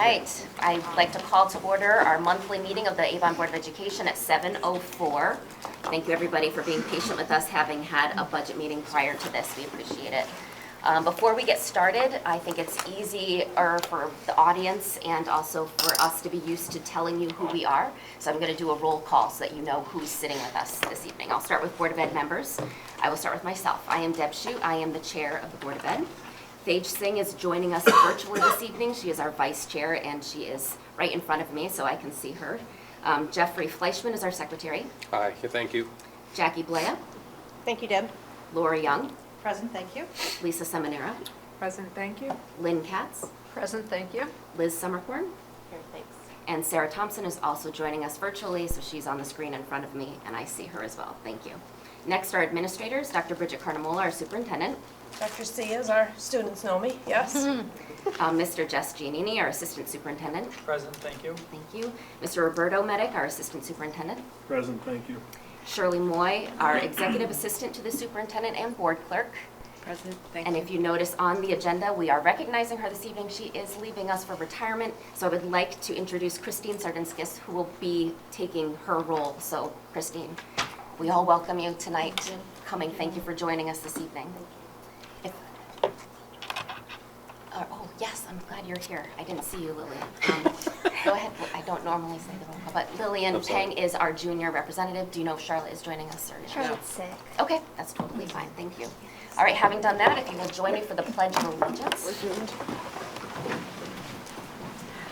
right, I'd like to call to order our monthly meeting of the Avon Board of Education at 7:04. Thank you, everybody, for being patient with us, having had a budget meeting prior to this. We appreciate it. Before we get started, I think it's easier for the audience and also for us to be used to telling you who we are. So I'm going to do a roll call so that you know who's sitting with us this evening. I'll start with Board of Ed members. I will start with myself. I am Deb Shute. I am the chair of the Board of Ed. Paige Singh is joining us virtually this evening. She is our vice chair, and she is right in front of me, so I can see her. Jeffrey Fleischman is our secretary. Hi, thank you. Jackie Blea. Thank you, Deb. Laura Young. Present, thank you. Lisa Seminara. Present, thank you. Lynn Katz. Present, thank you. Liz Summercorn. Here, thanks. And Sarah Thompson is also joining us virtually, so she's on the screen in front of me, and I see her as well. Thank you. Next, our administrators, Dr. Bridget Carnamola, our superintendent. Dr. C is our students know me, yes. Mr. Jess Giannini, our assistant superintendent. Present, thank you. Thank you. Mr. Roberto Medic, our assistant superintendent. Present, thank you. Shirley Moy, our executive assistant to the superintendent and board clerk. Present, thank And you. if you notice on the agenda, we are recognizing her this evening. She is leaving us for retirement, so I would like to introduce Christine Sardinskis, who will be taking her role. So, Christine, we all welcome you tonight. Coming, thank you for joining us this evening. Oh, yes, I'm glad you're here. I didn't see you, Lillian. Go ahead. I don't normally say the roll call, but Lillian Peng is our junior representative. Do you know if Charlotte is joining us or not? Charlotte's sick. Okay, that's totally fine. Thank you. All right, having done that, if you will join me for the Pledge of Allegiance.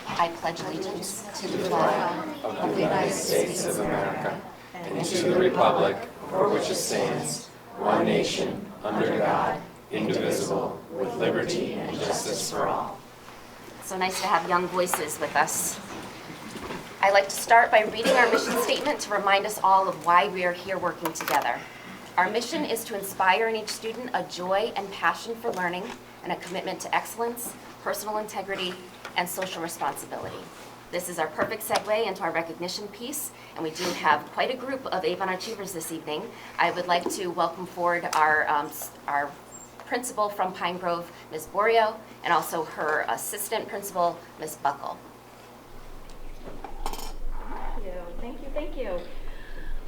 I pledge allegiance to the flag Of the United States of America and to the republic for which it stands, one nation, under God, indivisible, with liberty and justice for all. So nice to have young voices with us. I'd like to start by reading our mission statement to remind us all of why we are here working together. Our mission is to inspire in each student a joy and passion for learning and a commitment to excellence, personal integrity, and social responsibility. This is our perfect segue into our recognition piece, and we do have quite a group of Avon Achievers this evening. I would like to welcome forward our principal from Pine Grove, Ms. Borio, and also her assistant principal, Ms. Buckle. Thank you.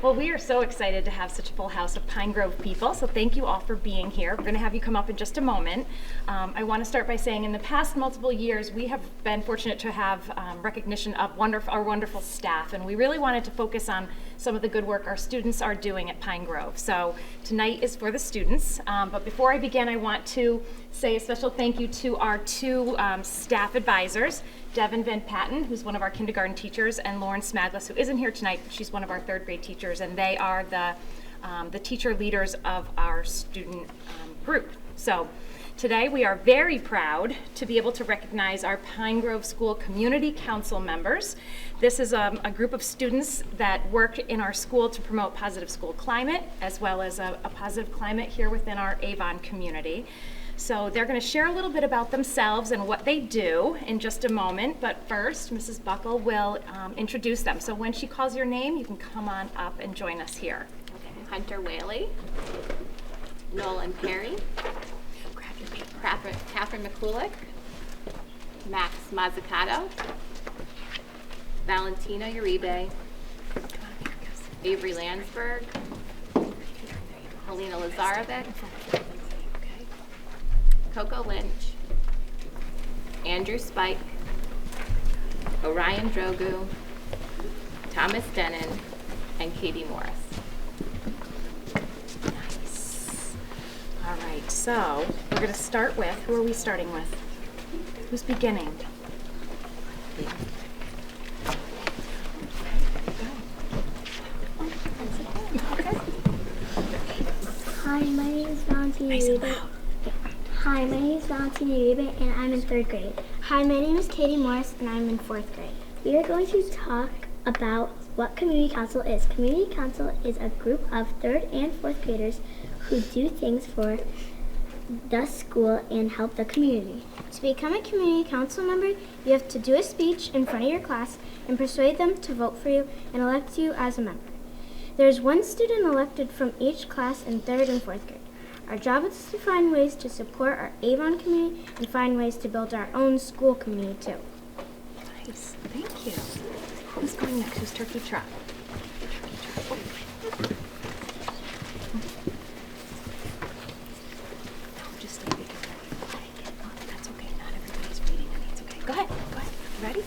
Well, we are so excited to have such a full house of Pine Grove people, so thank you all for being here. We're going to have you come up in just a moment. I want to start by saying in the past multiple years, we have been fortunate to have recognition of our wonderful staff, and we really wanted to focus on some of the good work our students are doing at Pine Grove. So tonight is for the students, but before I begin, I want to say a special thank you to our two staff advisors, Devin Van Patten, who's one of our kindergarten teachers, and Lauren Smaglis, who isn't here tonight, but she's one of our third grade teachers, and they are the teacher leaders of our student group. So today we are very proud to be able to recognize our Pine Grove School Community Council members. This is a group of students that work in our school to promote positive school climate, as well as a positive climate here within our Avon community. So they're going to share a little bit about themselves and what they do in just a moment, but first, Mrs. Buckle will introduce them. So when she calls your name, you can come on up and join us here. Okay. Hunter Whaley, Nolan Perry, Catherine McCulloch, Max Mazzucato, Valentina Uribe, Avery Landsberg, Helena Lazarevic, Coco Lynch, Andrew Spike, Orion Drogu, Thomas Denon, and Katie Morris. Nice. All right, so we're going to start with, who are we starting with? Who's beginning? Hi, my name is Valentina Uribe. Hi, my name is Valentina Uribe, and I'm in 3rd grade. Hi, my name is Katie Morris, and I'm in 4th grade. We are going to talk about what Community Council is. Community Council is a group of 3rd and 4th graders who do things for the school and help the community. To become a Community Council member, you have to do a speech in front of your class and persuade them to vote for you and elect you as a member. There is one student elected from each class in 3rd and 4th grade. Our job is to find ways to support our Avon community and find ways to build our own school community too. Nice, thank you. Who's going next? Who's Turkey Trot? Turkey Trot. Oh. No, just stay because oh, that's okay. Not everybody's reading. It's okay. Go ahead. You ready?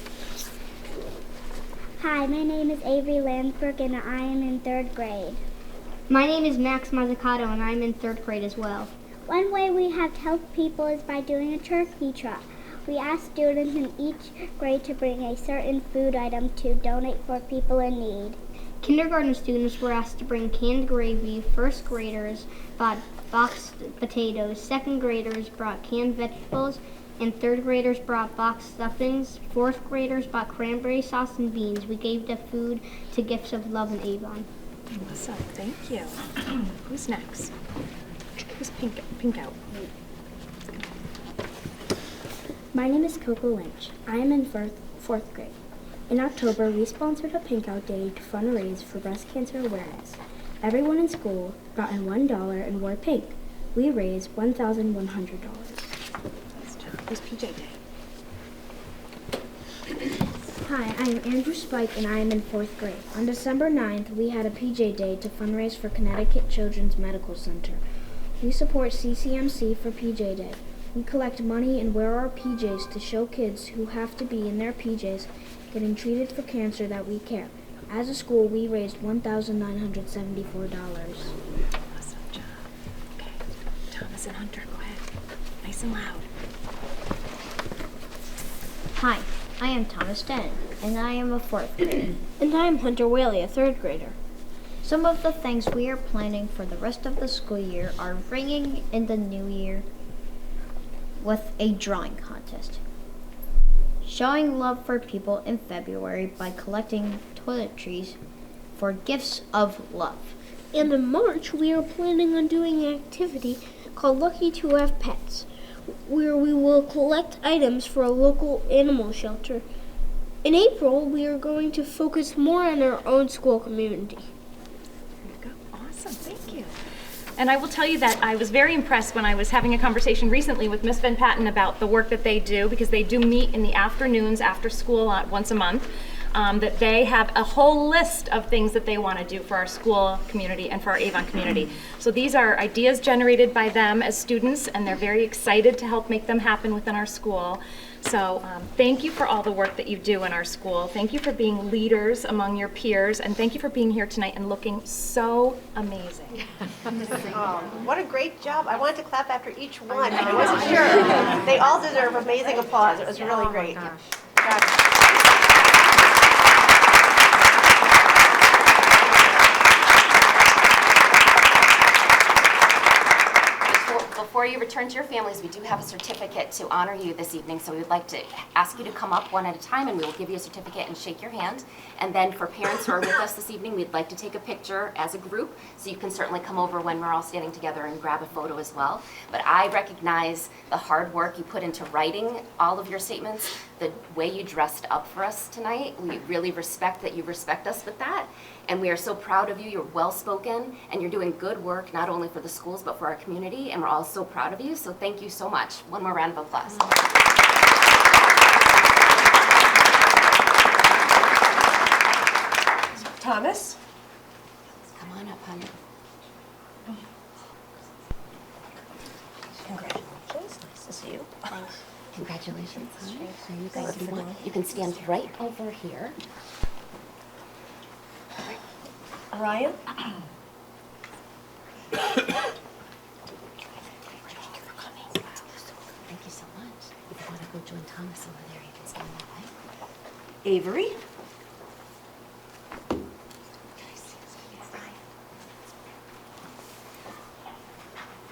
Hi, my name is Avery Landsberg and I am in 3rd grade. My name is Max Mazzucato and I'm in 3rd grade as well. One way we have helped people is by doing a turkey trot. We ask students in each grade to bring a certain food item to donate for people in need. Kindergarten students were asked to bring canned gravy, 1st graders brought boxed potatoes, 2nd graders brought canned vegetables, and 3rd graders brought boxed stuffings. 4th graders brought cranberry sauce and beans. We gave the food to Gifts of Love in Avon. Awesome, thank you. Who's next? Who's pink out? My name is Coco Lynch. I am in 4th grade. In October, we sponsored a Pink Out Day to fundraise for breast cancer awareness. Everyone in school brought in $1 and wore pink. We raised $1,100. Who's PJ Day? Hi, I am Andrew Spike and I am in 4th grade. On December 9th, we had a PJ Day to fundraise for Connecticut Children's Medical Center. We support CCMC for PJ Day. We collect money and wear our PJs to show kids who have to be in their PJs getting treated for cancer that we care. As a school, we raised $1,974. Awesome job. Okay, Thomas and Hunter, go ahead. Nice and loud. Hi, I am Thomas Denon and I am a 4th grader. And I am Hunter Whaley, a 3rd grader. Some of the things we are planning for the rest of the school year are ringing in the new year with a drawing contest. Showing love for people in February by collecting toiletries for Gifts of Love. And in March, we are planning on doing an activity called Lucky to Have Pets, where we will collect items for a local animal shelter. In April, we are going to focus more on our own school community. There you go. Awesome, thank you. And I will tell you that I was very impressed when I was having a conversation recently with Miss Van Patten about the work that they do, because they do meet in the afternoons after school once a month. That they have a whole list of things that they want to do for our school community and for our Avon community. So these are ideas generated by them as students, and they're very excited to help make them happen within our school. So thank you for all the work that you do in our school. Thank you for being leaders among your peers, and thank you for being here tonight and looking so amazing. What a great job. I wanted to clap after each one. I wasn't sure. They all deserve amazing applause. It was really great. Before you return to your families, we do have a certificate to honor you this evening, so we would like to ask you to come up one at a time and we will give you a certificate and shake your hand. And then for parents who are with us this evening, we'd like to take a picture as a group, so you can certainly come over when we're all standing together and grab a photo as well. But I recognize the hard work you put into writing all of your statements, the way you dressed up for us tonight. We really respect that you respect us with that. And we are so proud of you. You're well-spoken, and you're doing good work, not only for the schools, but for our community, and we're all so proud of you. So thank you so much. One more round of applause. Thomas? Come on up, honey. Congratulations. Nice to see you. Thanks. Congratulations, honey. So you guys, you can stand right over here. Ryan? Thank you so much. If you want to go join Thomas over there, you can stand that way. Avery?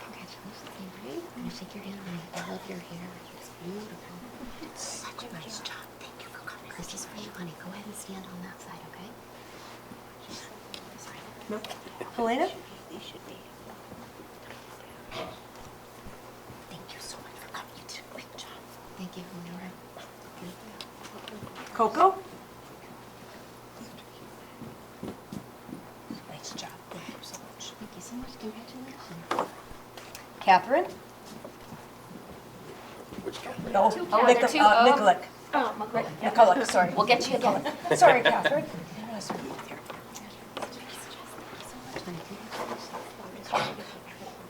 Congratulations, Avery. I'm going to shake your hand, honey. I love your hair. It's beautiful. Such a nice job. Thank you for coming. This is for you, honey. Go ahead and stand on that side, okay? No. Helena? Thank you so much for coming. You did a great job. Thank you, Honora. Coco? Nice job. Thank you so much. Thank you so much. Congratulations. Catherine? Which Catherine? No, there are two. Nicolette. McCulloch, sorry. We'll get you again. Sorry, Catherine.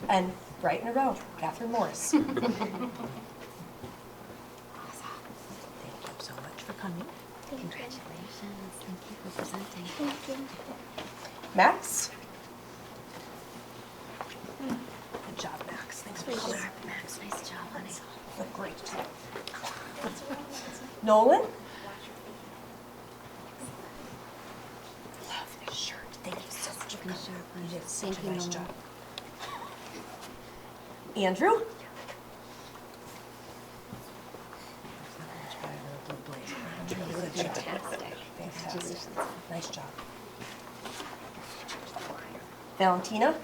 And right in a row, Catherine Morris. Thank you so much for coming. Congratulations. Thank you for presenting. Thank you. Max? Good job, Max. Thanks for coming. Max, nice job, honey. Look great. Nolan? Love this shirt. Thank you so much for coming. You did such a nice job. Andrew? Fantastic. Fantastic. Nice job. Valentina?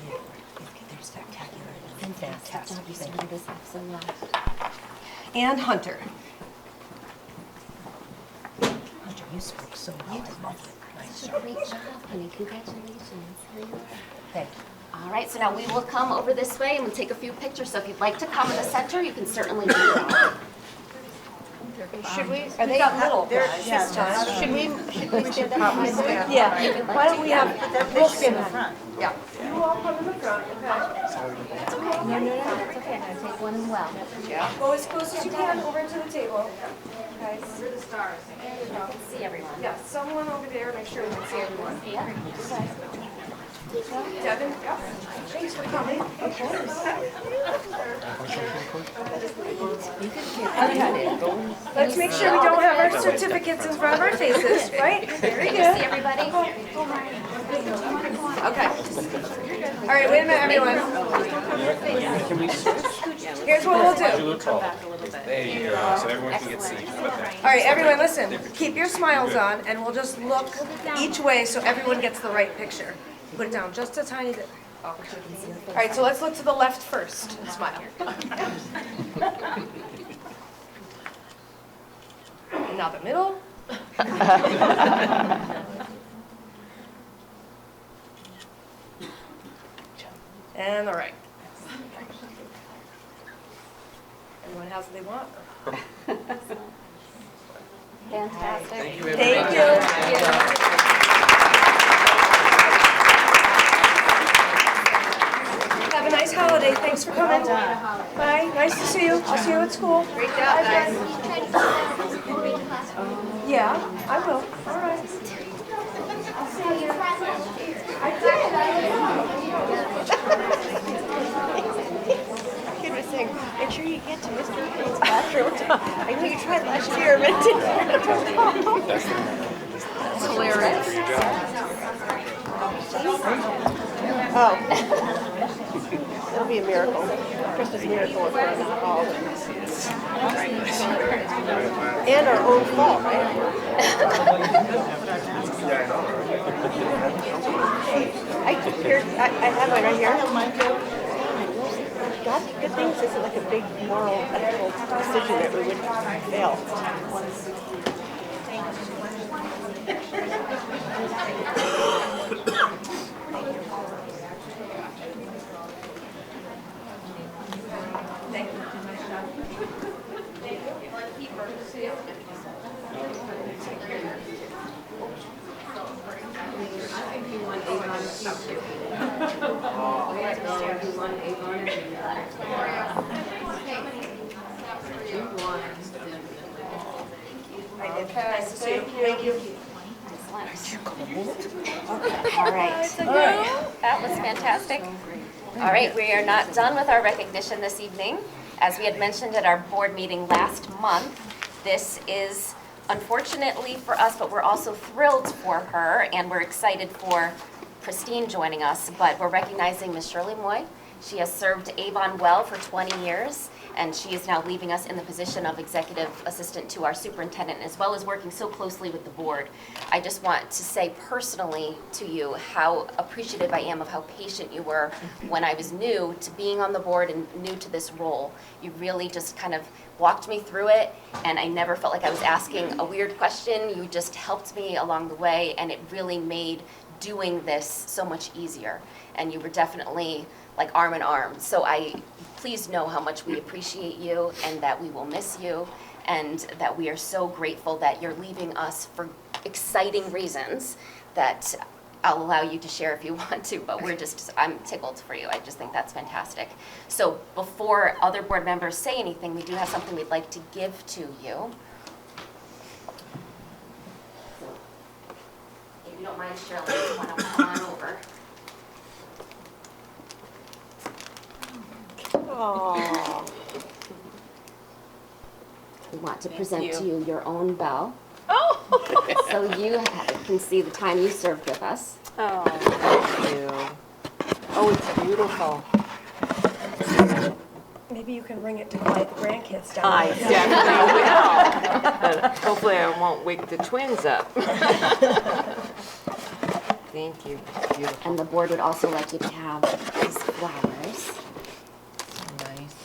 They're spectacular. Fantastic. Thank you. And Hunter. Hunter, you spoke so well. I love it. Nice job. Great job, honey. Congratulations. Thank you. All right, so now we will come over this way and we'll take a few pictures. So if you'd like to come in the center, you can certainly do that. Should we? Are they little guys? Should we stand up? Yeah. Why don't we have? We'll stand in front. Yeah. You all come in the front. No, it's okay. I'm gonna take one as well. Go as close as you can over to the table. Guys. We're the stars. You can see everyone. Yeah. Someone over there. Make sure we can see everyone. Devin. Thanks for coming. Of course. Let's make sure we don't have our certificates in front of our faces, right? Very good. See everybody? Okay. All right, wait a minute, everyone. Can we switch? Here's what we'll You do. look tall. There you go, so everyone can get seen. How about that? All right, everyone, listen. Keep your smiles on, and we'll just look each way so everyone gets the right picture. Put it down just a tiny bit. All right, so let's look to the left first and smile. And now the middle. And the right. Everyone has what they want? Fantastic. Thank you, Thank you. Have a nice holiday. Thanks for coming. Bye. Nice to see you. I'll see you at school. Great job, guys. Yeah, I will. All right. I'll see you. Kid was saying, make sure you get to Mr. Green's classroom. I know you tried last year, but didn't. That's hilarious. Oh. It'll be a miracle. Christmas miracle if we're not all in. And our own fault, right? I have mine right here. God, good things isn't like a big moral, ethical decision that we would fail. Nice to see you. Thank you. All right. That was fantastic. All right, we are not done with our recognition this evening. As we had mentioned at our board meeting last month, this is unfortunately for us, but we're also thrilled for her, and we're excited for Christine joining us, but we're recognizing Ms. Shirley Moy. She has served Avon well for 20 years, and she is now leaving us in the position of executive assistant to our superintendent, as well as working so closely with the board. I just want to say personally to you how appreciative I am of how patient you were when I was new to being on the board and new to this role. You really just kind of walked me through it, and I never felt like I was asking a weird question. You just helped me along the way, and it really made doing this so much easier. And you were definitely like arm in arm. So please know how much we appreciate you and that we will miss you and that we are so grateful that you're leaving us for exciting reasons that I'll allow you to share if you want to, but I'm tickled for you. I just think that's fantastic. So before other board members say anything, we do have something we'd like to give to you. If you don't mind, Shirley, you want to come on over. Aww. We want to present to you your own bell. Oh. So you can see the time you served with us. Oh, thank you. Oh, it's beautiful. Maybe you can ring it to quiet the grandkids down I there. definitely will. But hopefully I won't wake the twins up. Thank you. It's beautiful. And the board would also like you to have these flowers. Nice.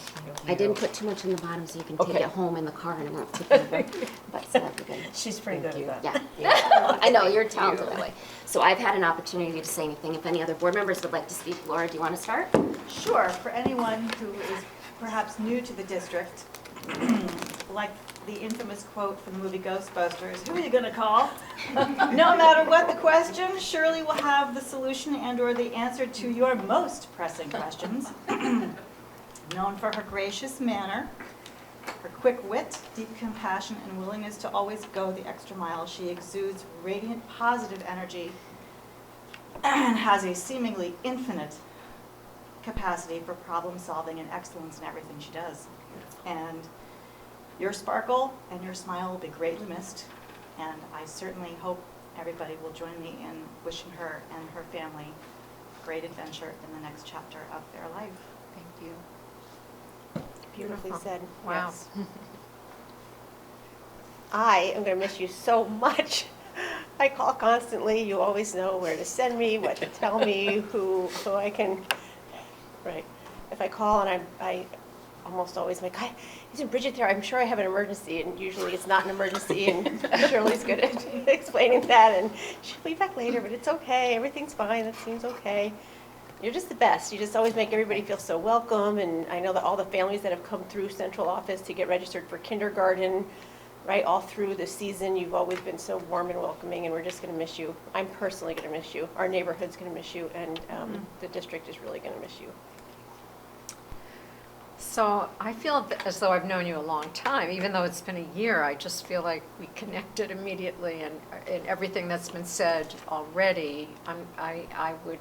I didn't put too much in the bottom so you can take Okay. it home in the car and it won't tip over. But so that'd be good. She's pretty good at that. Yeah. I know, you're talented that way. So I've had an opportunity to say anything. If any other board members would like to speak, Laura, do you want to start? Sure, for anyone who is perhaps new to the district, like the infamous quote from the movie Ghostbusters, who are you gonna call? No matter what the question, Shirley will have the solution and/or the answer to your most pressing questions. Known for her gracious manner, her quick wit, deep compassion, and willingness to always go the extra mile, she exudes radiant, positive energy and has a seemingly infinite capacity for problem solving and excellence in everything she does. And your sparkle and your smile will be greatly missed, and I certainly hope everybody will join me in wishing her and her family great adventure in the next chapter of their life. Thank you. Beautifully said. Wow. Yes. I am going to miss you so much. I call constantly. You always know where to send me, what to tell me, who I can. Right. If I call and I almost always make, isn't Bridget there? I'm sure I have an emergency, and usually it's not an emergency. And Shirley's good at explaining that, and she'll be back later, but it's okay. Everything's fine. That seems okay. You're just the best. You just always make everybody feel so welcome, and I know that all the families that have come through central office to get registered for kindergarten, right, all through the season, you've always been so warm and welcoming, and we're just going to miss you. I'm personally going to miss you. Our neighborhood's going to miss you, and the district is really going to miss you. So I feel as though I've known you a long time, even though it's been a year. I just feel like we connected immediately, and in everything that's been said already, I would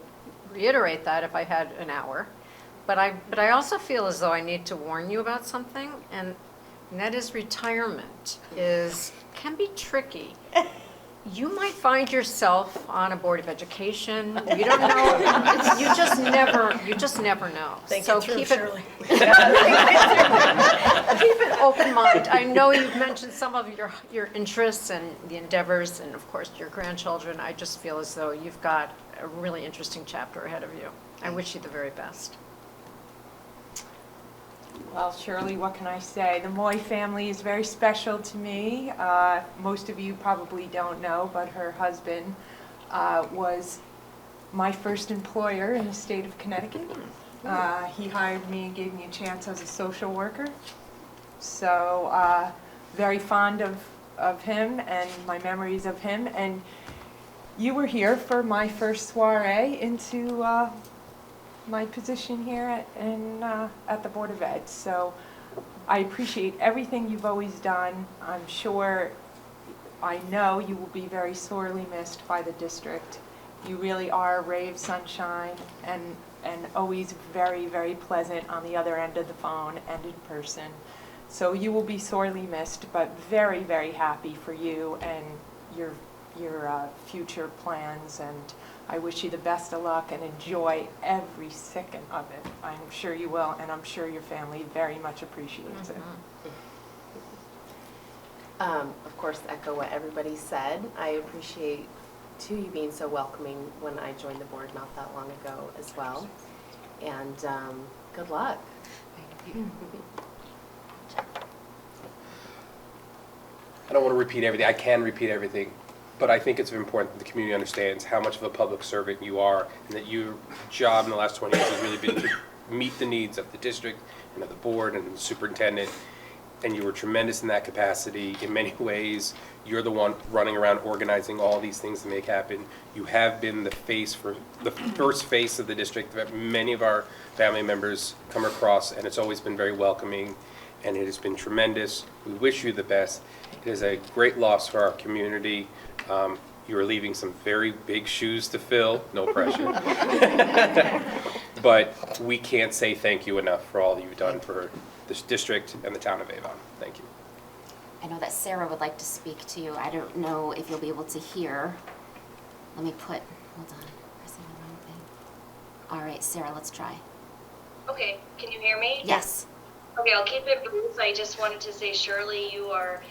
reiterate that if I had an hour. But I also feel as though I need to warn you about something, and that is retirement can be tricky. You might find yourself on a board of education. You don't know. You just never know. Think so it through, keep Shirley. keep an open mind. I know you've mentioned some of your interests and the endeavors, and of course your grandchildren. I just feel as though you've got a really interesting chapter ahead of you. I wish you the very best. Well, Shirley, what can I say? The Moy family is very special to me. Most of you probably don't know, but her husband was my first employer in the state of Connecticut. He hired me and gave me a chance as a social worker. So very fond of him and my memories of him. And you were here for my first soiree into my position here at the Board of Ed. So I appreciate everything you've always done. I know you will be very sorely missed by the district. You really are a ray of sunshine and always very, very pleasant on the other end of the phone and in person. So you will be sorely missed, but very, very happy for you and your future plans, and I wish you the best of luck and enjoy every second of it. I'm sure you will, and I'm sure your family very much appreciates it. Of course, echo what everybody said. I appreciate, too, you being so welcoming when I joined the board not that long ago as well. And good luck. Thank you. I don't want to repeat everything. I can repeat everything. But I think it's important that the community understands how much of a public servant you are, and that your job in the last 20 years has really been to meet the needs of the district and of the board and the superintendent. And you were tremendous in that capacity in many ways. You're the one running around organizing all these things to make happen. You have been the first face of the district that many of our family members come across, and it's always been very welcoming, and it has been tremendous. We wish you the best. It is a great loss for our community. You are leaving some very big shoes to fill, no pressure. But we can't say thank you enough for all that you've done for this district and the town of Avon. Thank you. I know that Sarah would like to speak to you. I don't know if you'll be able to hear. Let me hold on, pressing the wrong thing. All right, Sarah, let's try. Okay, can you hear me? Yes. Okay, I'll keep it brief. I just wanted to say, Shirley, you are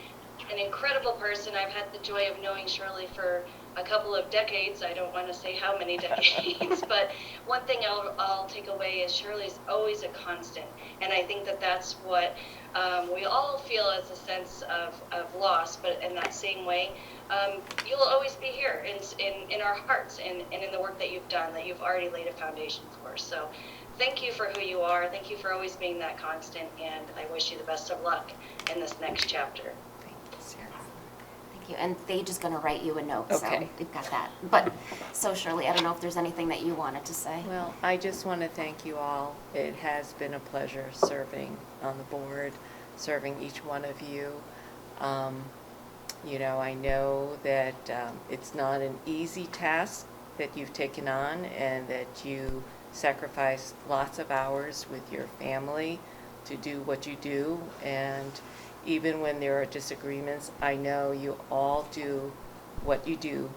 an incredible person. I've had the joy of knowing Shirley for a couple of decades. I don't want to say how many decades, but one thing I'll take away is Shirley's always a constant. And I think that that's what we all feel as a sense of loss, but in that same way, you'll always be here in our hearts and in the work that you've done, that you've already laid a foundation for. So thank you for who you are. Thank you for always being that constant, and I wish you the best of luck in this next chapter. Thank you. And they're just going to write you a note, Okay. so we've got that. But, so Shirley, I don't know if there's anything that you wanted to say. Well, I just want to thank you all. It has been a pleasure serving on the board, serving each one of you. You know, I know that it's not an easy task that you've taken on, and that you sacrifice lots of hours with your family to do what you do. And even when there are disagreements, I know you all do what you do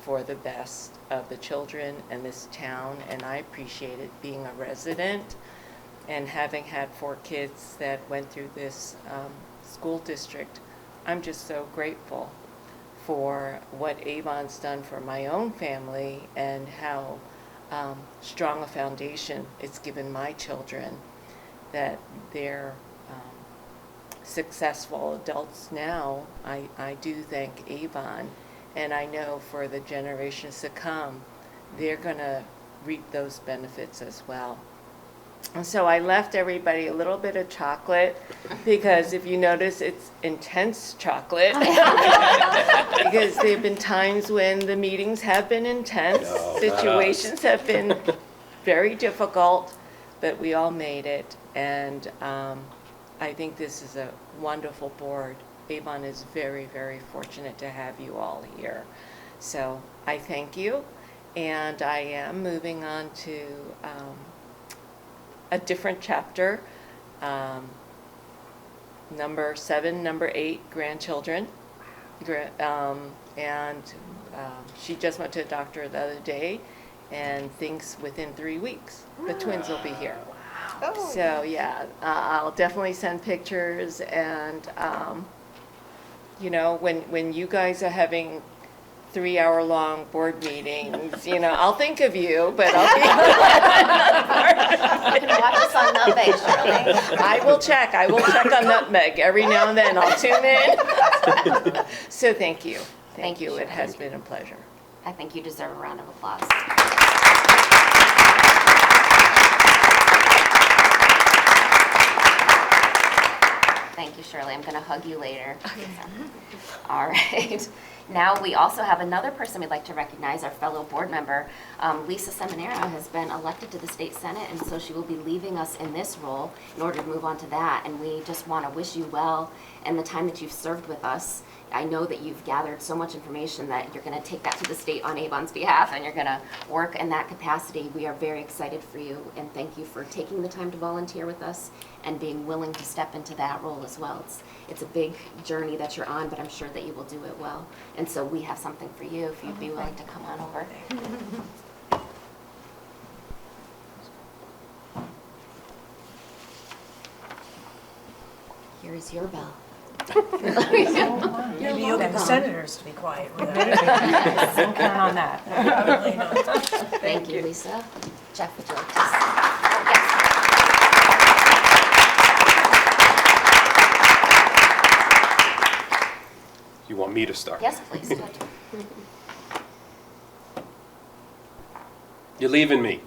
for the best of the children and this town, and I appreciate it. Being a resident and having had 4 kids that went through this school district, I'm just so grateful for what Avon's done for my own family, and how strong a foundation it's given my children, that they're successful adults now. I do thank Avon, and I know for the generations to come, they're going to reap those benefits as well. And so I left everybody a little bit of chocolate, because if you notice, it's intense chocolate. Because there have been times when the meetings have been intense, situations have been very difficult, but we all made it. And I think this is a wonderful board. Avon is very, very fortunate to have you all here. So I thank you, and I am moving on to a different chapter. Number 7, number 8, grandchildren. And she just went to a doctor the other day and thinks within 3 weeks the twins will be here. Oh. So yeah, I'll definitely send pictures, and you know, when you guys are having 3-hour-long board meetings, you know, I'll think of you, but I'll be. You can watch us on Nutmeg, Shirley. I will check on Nutmeg every now and then. I'll tune in. So thank you. Thank you. It has been a pleasure. I think you deserve a round of applause. Thank you, Shirley. I'm going to hug you later. All right. Now we also have another person we'd like to recognize, our fellow board member. Lisa Seminara has been elected to the state senate, and so she will be leaving us in this role in order to move on to that. And we just want to wish you well and the time that you've served with us. I know that you've gathered so much information that you're going to take that to the state on Avon's behalf, and you're going to work in that capacity. We are very excited for you, and thank you for taking the time to volunteer with us and being willing to step into that role as well. It's a big journey that you're on, but I'm sure that you will do it well. And so we have something for you if you'd be willing to come on over. Here is your bell. Maybe you'll get the senators to be quiet with that. Don't count on that. Probably not. Thank you, Lisa. Jeff, would you like to? You want me to start? Yes, please. Go ahead. You're leaving me.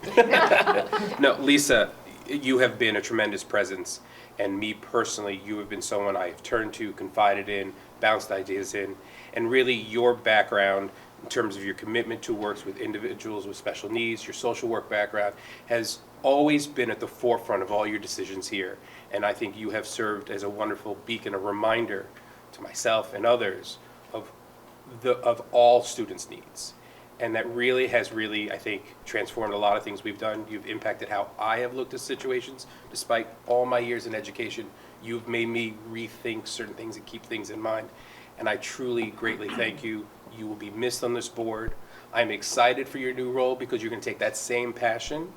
No, Lisa, you have been a tremendous presence, and me personally, you have been someone I have turned to, confided in, bounced ideas in, and really your background in terms of your commitment to works with individuals with special needs, your social work background, has always been at the forefront of all your decisions here. And I think you have served as a wonderful beacon, a reminder to myself and others of all students' needs. And that really has I think, transformed a lot of things we've done. You've impacted how I have looked at situations. Despite all my years in education, you've made me rethink certain things and keep things in mind. And I truly, greatly thank you. You will be missed on this board. I'm excited for your new role because you're going to take that same passion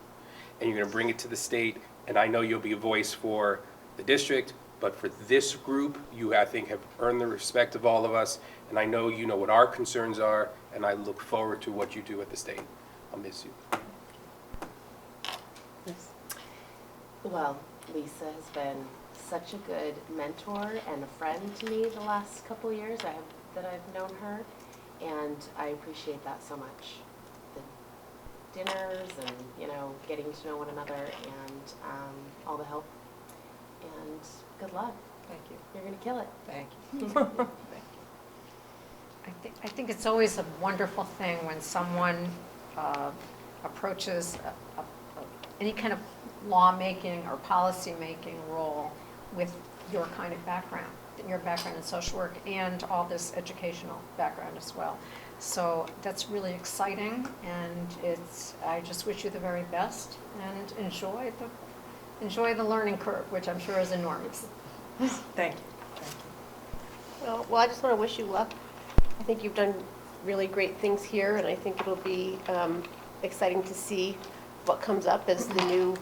and you're going to bring it to the state. And I know you'll be a voice for the district, but for this group, you, I think, have earned the respect of all of us. And I know you know what our concerns are, and I look forward to what you do at the state. I'll miss you. Yes. Well, Lisa has been such a good mentor and a friend to me the last couple of years that I've known her, and I appreciate that so much. The dinners and, getting to know one another and all the help. And good luck. Thank you. You're going to kill it. Thank you. I think it's always a wonderful thing when someone approaches any kind of lawmaking or policy-making role with your kind of background, your background in social work and all this educational background as well. So that's really exciting, and I just wish you the very best and enjoy the learning curve, which I'm sure is enormous. Thank you. Well, I just want to wish you luck. I think you've done really great things here, and I think it'll be exciting to see what comes up as the new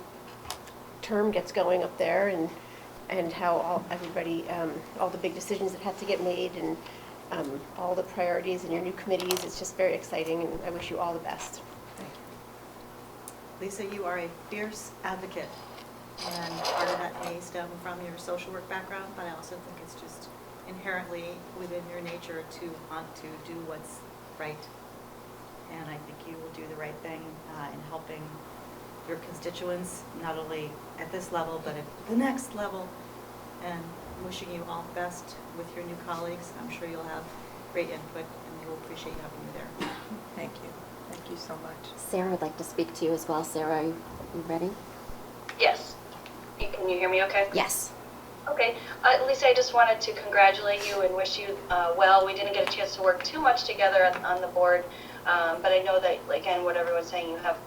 term gets going up there, and how everybody, all the big decisions that have to get made, and all the priorities and your new committees. It's just very exciting, and I wish you all the best. Thank you. Lisa, you are a fierce advocate, and part of that may stem from your social work background, but I also think it's just inherently within your nature to want to do what's right. And I think you will do the right thing in helping your constituents, not only at this level, but at the next level. And wishing you all the best with your new colleagues. I'm sure you'll have great input, and we will appreciate having you there. Thank you. Thank you so much. Sarah would like to speak to you as well. Sarah, are you ready? Yes. Can you hear me okay? Yes. Okay. Lisa, I just wanted to congratulate you and wish you well. We didn't get a chance to work too much together on the board, but I know that, again, what everyone's saying, you have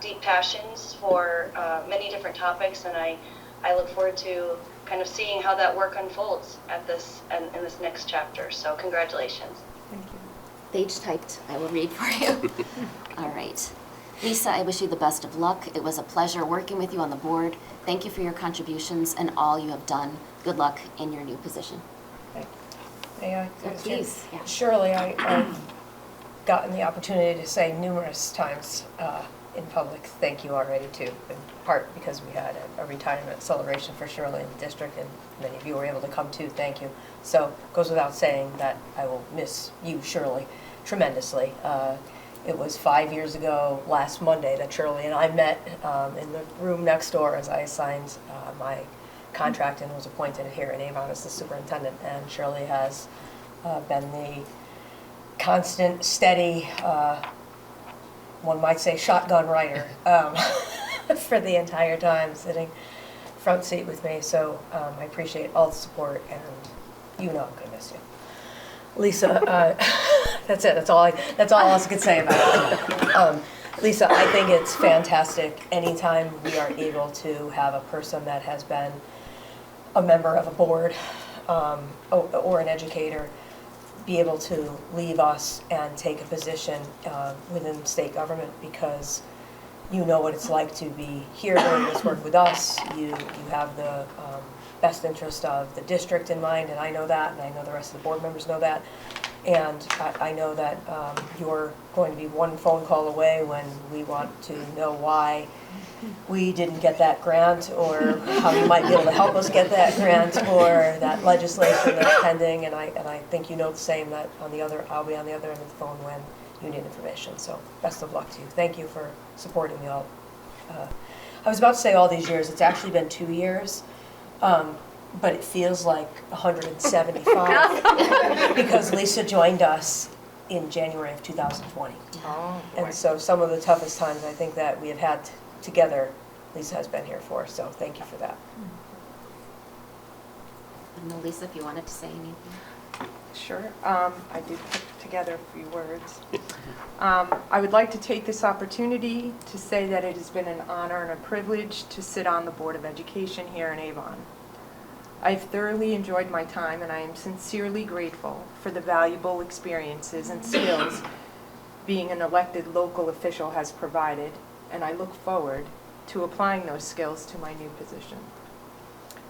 deep passions for many different topics, and I look forward to kind of seeing how that work unfolds at this in this next chapter. So congratulations. Thank you. Page typed. I will read for you. All right. Lisa, I wish you the best of luck. It was a pleasure working with you on the board. Thank you for your contributions and all you have done. Good luck in your new position. Thank you. May I? Please. Yeah. Shirley, I've gotten the opportunity to say numerous times in public thank you already too, in part because we had a retirement celebration for Shirley in the district, and many of you were able to come too. Thank you. So it goes without saying that I will miss you, Shirley, tremendously. It was 5 years ago last Monday that Shirley and I met in the room next door as I signed my contract and was appointed here in Avon as the superintendent. And Shirley has been the constant, steady, one might say shotgun rider for the entire time, sitting front seat with me. So I appreciate all the support, and I'm going to miss you. Lisa, that's it. That's all else I could say about it. Lisa, I think it's fantastic anytime we are able to have a person that has been a member of a board or an educator be able to leave us and take a position within state government, because you know what it's like to be here doing this work with us. You have the best interest of the district in mind, and I know that, and I know the rest of the board members know that. And I know that you're going to be one phone call away when we want to know why we didn't get that grant, or how you might be able to help us get that grant, or that legislation that's pending. And I think you know the same, that I'll be on the other end of the phone when you need information. So best of luck to you. Thank you for supporting me all. I was about to say all these years. It's actually been 2 years. But it feels like 175 because Lisa joined us in January of 2020. Oh, and so some of the toughest times I think that we have had together, Lisa has been here for, so thank you for that. I don't know, Lisa, if you wanted to say anything. Sure. I did put together a few words. I would like to take this opportunity to say that it has been an honor and a privilege to sit on the Board of Education here in Avon. I've thoroughly enjoyed my time, and I am sincerely grateful for the valuable experiences and skills being an elected local official has provided, and I look forward to applying those skills to my new position.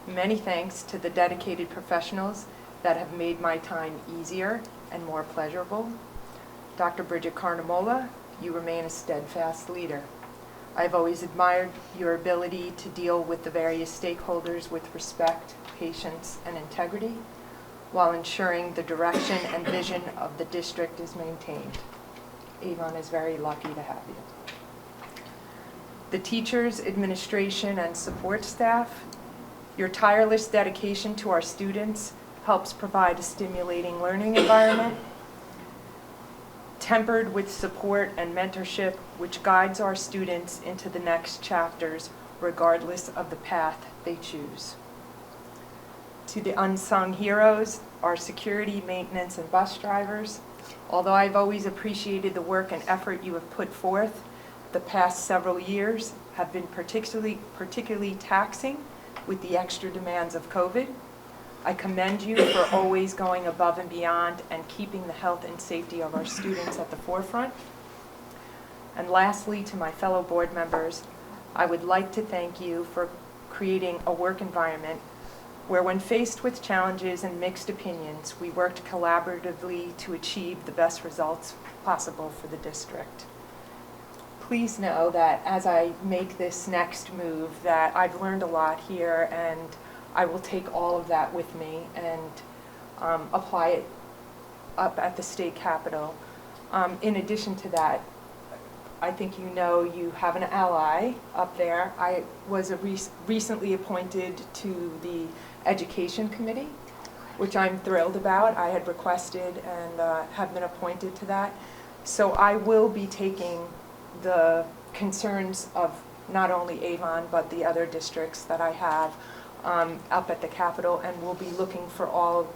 Many thanks to the dedicated professionals that have made my time easier and more pleasurable. Dr. Bridget Carnamola, you remain a steadfast leader. I've always admired your ability to deal with the various stakeholders with respect, patience, and integrity, while ensuring the direction and vision of the district is maintained. Avon is very lucky to have you. The teachers, administration, and support staff, your tireless dedication to our students helps provide a stimulating learning environment, tempered with support and mentorship, which guides our students into the next chapters, regardless of the path they choose. To the unsung heroes, our security, maintenance, and bus drivers, although I've always appreciated the work and effort you have put forth, the past several years have been particularly taxing with the extra demands of COVID. I commend you for always going above and beyond and keeping the health and safety of our students at the forefront. And lastly, to my fellow board members, I would like to thank you for creating a work environment where, when faced with challenges and mixed opinions, we worked collaboratively to achieve the best results possible for the district. Please know that as I make this next move, that I've learned a lot here, and I will take all of that with me and apply it up at the state capitol. In addition to that, I think you know you have an ally up there. I was recently appointed to the Education Committee, which I'm thrilled about. I had requested and have been appointed to that. So I will be taking the concerns of not only Avon, but the other districts that I have up at the Capitol, and we'll be looking for all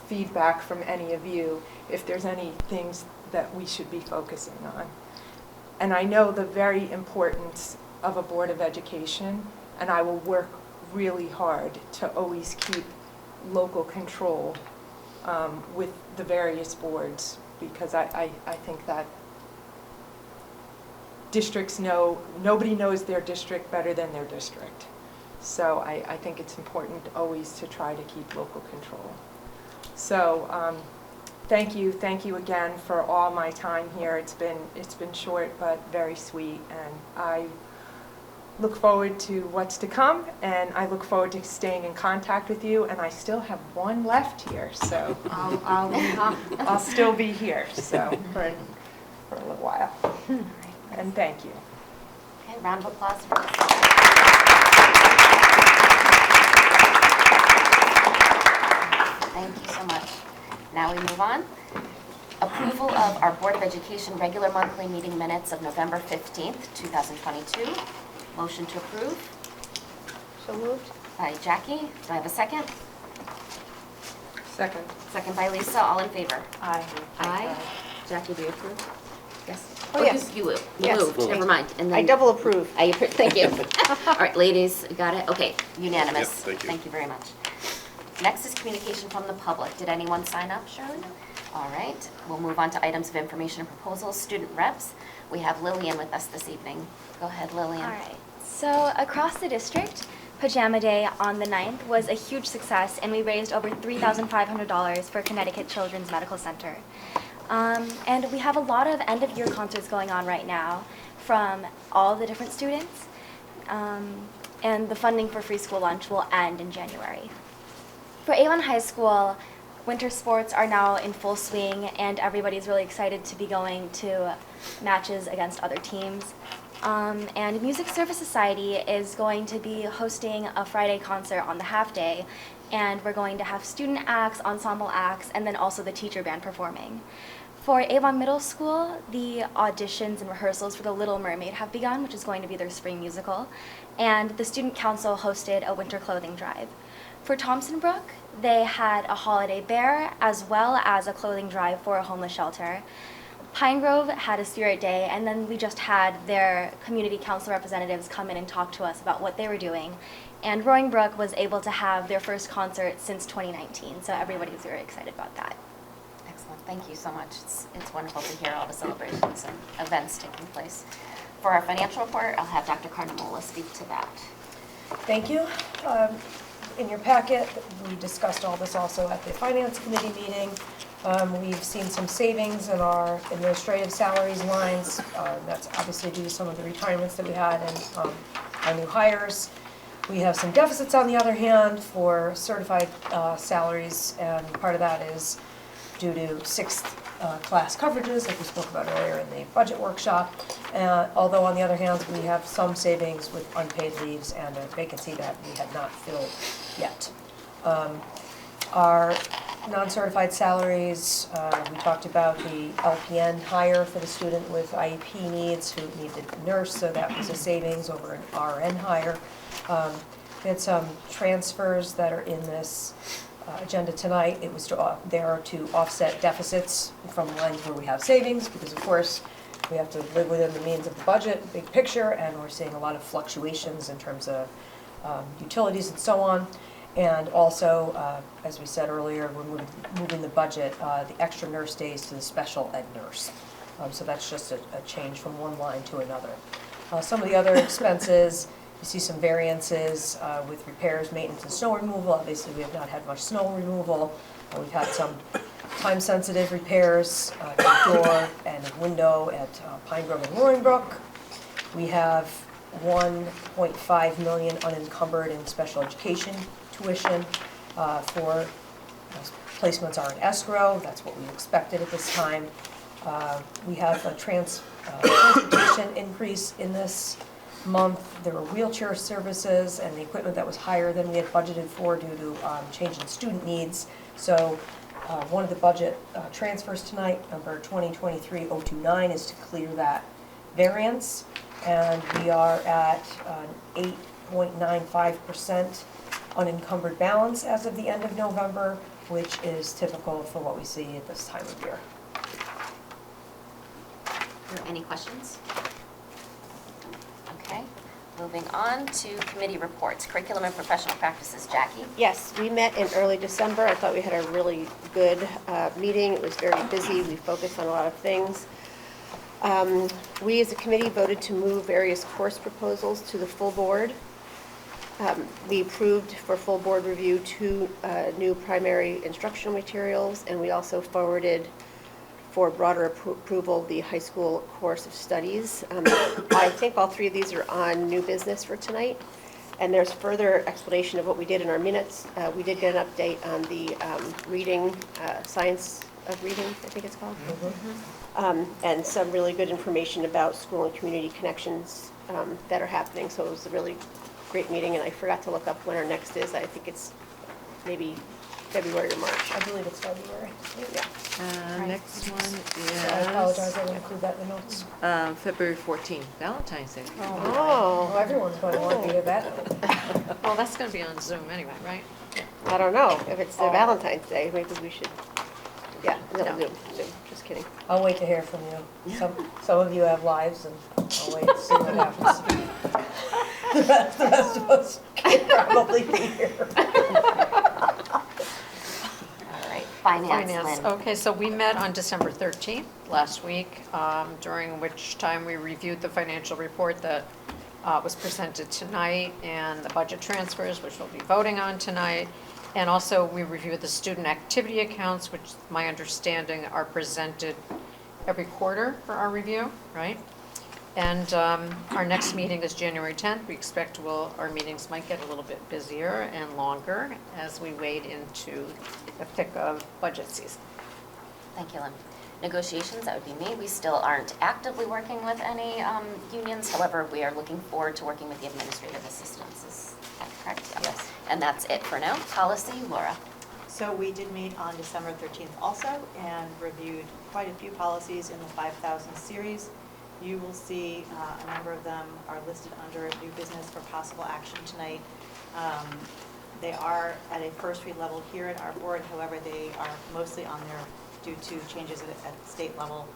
feedback from any of you if there's any things that we should be focusing on. And I know the very importance of a Board of Education, and I will work really hard to always keep local control with the various boards, because I think that districts know, nobody knows their district better than their district. So I think it's important always to try to keep local control. So thank you again for all my time here. It's been short but very sweet, and I look forward to what's to come, and I look forward to staying in contact with you. And I still have one left here, so I'll still be here so for a little while. And thank you. Okay, round of applause for us. Thank you so much. Now we move on. Approval of our Board of Education regular monthly meeting minutes of November 15th, 2022. Motion to approve. So moved. By Jackie. Do I have a second? Second. Second by Lisa. All in favor? Aye. Aye. Jackie, do you approve? Yes. Oh, yes. You Yes. moved. Never mind. And then I double approve. I approve. Thank you. All right, ladies, got it? Okay, unanimous. Yep, thank you. Thank you very much. Next is communication from the public. Did anyone sign up, Shirley? All right, we'll move on to items of information and proposals. Student reps. We have Lillian with us this evening. Go ahead, Lillian. All right. So across the district, Pajama Day on the 9th was a huge success, and we raised over $3,500 for Connecticut Children's Medical Center. And we have a lot of end-of-year concerts going on right now from all the different students, and the funding for free school lunch will end in January. For Avon High School, winter sports are now in full swing, and everybody's really excited to be going to matches against other teams. And Music Service Society is going to be hosting a Friday concert on the half day, and we're going to have student acts, ensemble acts, and then also the teacher band performing. For Avon Middle School, the auditions and rehearsals for The Little Mermaid have begun, which is going to be their spring musical, and the Student Council hosted a winter clothing drive. For Thompson Brook, they had a holiday bear as well as a clothing drive for a homeless shelter. Pine Grove had a spirit day, and then we just had their community council representatives come in and talk to us about what they were doing. And Roaring Brook was able to have their first concert since 2019, so everybody's very excited about that. Excellent, thank you so much. It's wonderful to hear all the celebrations and events taking place. For our financial report, I'll have Dr. Carnamola speak to that. Thank you. In your packet, we discussed all this also at the Finance Committee meeting. We've seen some savings in our administrative salaries lines. That's obviously due to some of the retirements that we had and our new hires. We have some deficits, on the other hand, for certified salaries, and part of that is due to sixth class coverages, like we spoke about earlier in the budget workshop. Although, on the other hand, we have some savings with unpaid leaves and a vacancy that we had not filled yet. Our non-certified salaries, we talked about the LPN hire for the student with IEP needs who needed a nurse, so that was a savings over an RN hire. We had some transfers that are in this agenda tonight. It was there to offset deficits from lines where we have savings, because of course we have to live within the means of the budget, big picture, and we're seeing a lot of fluctuations in terms of utilities and so on. And also, as we said earlier, we're moving the budget, the extra nurse days to the special ed nurse. So that's just a change from one line to another. Some of the other expenses, you see some variances with repairs, maintenance, and snow removal. Obviously, we have not had much snow removal. We've had some time-sensitive repairs to the door and a window at Pine Grove and Roaring Brook. We have $1.5 million unencumbered in special education tuition for placements are in escrow. That's what we expected at this time. We have a transportation increase in this month. There were wheelchair services and the equipment that was higher than we had budgeted for due to change in student needs. So one of the budget transfers tonight, number 2023-029, is to clear that variance. And we are at an 8.95% unencumbered balance as of the end of November, which is typical for what we see at this time of year. Are there any questions? Okay, moving on to committee reports, curriculum and professional practices. Jackie? Yes, we met in early December. I thought we had a really good meeting. It was very busy. We focused on a lot of things. We as a committee voted to move various course proposals to the full board. We approved for full board review 2 new primary instructional materials, and we also forwarded for broader approval the high school course of studies. I think all 3 of these are on new business for tonight, and there's further explanation of what we did in our minutes. We did get an update on the reading, science of reading, I think it's called. And some really good information about school and community connections that are happening. So it was a really great meeting, and I forgot to look up when our next is. I think it's maybe February or March. I believe it's February. Yeah. Next one So I apologize, I didn't include that in the notes. is February 14th, Valentine's Day. Oh, everyone's going to want to be at that. Well, that's going to be on Zoom anyway, right? I don't know. If it's the Valentine's Day, maybe we should, yeah, no, Zoom, just kidding. I'll wait to hear from you. Some of you have lives, and I'll wait to see what happens. The rest of us can probably be here. All right, finance, Lynn. Okay, so we met on December 13th last week, during which time we reviewed the financial report that was presented tonight, and the budget transfers, which we'll be voting on tonight. And also, we reviewed the student activity accounts, which my understanding are presented every quarter for our review, right? And our next meeting is January 10th. We expect our meetings might get a little bit busier and longer as we wade into the thick of budget season. Thank you, Lynn. Negotiations, that would be me. We still aren't actively working with any unions. However, we are looking forward to working with the administrative assistants. Is that correct? Yeah. Yes. And that's it for now. Policy, Laura. So we did meet on December 13th also and reviewed quite a few policies in the 5,000 series. You will see a number of them are listed under new business for possible action tonight. They are at a first read level here at our board. However, they are mostly on there due to changes at state level.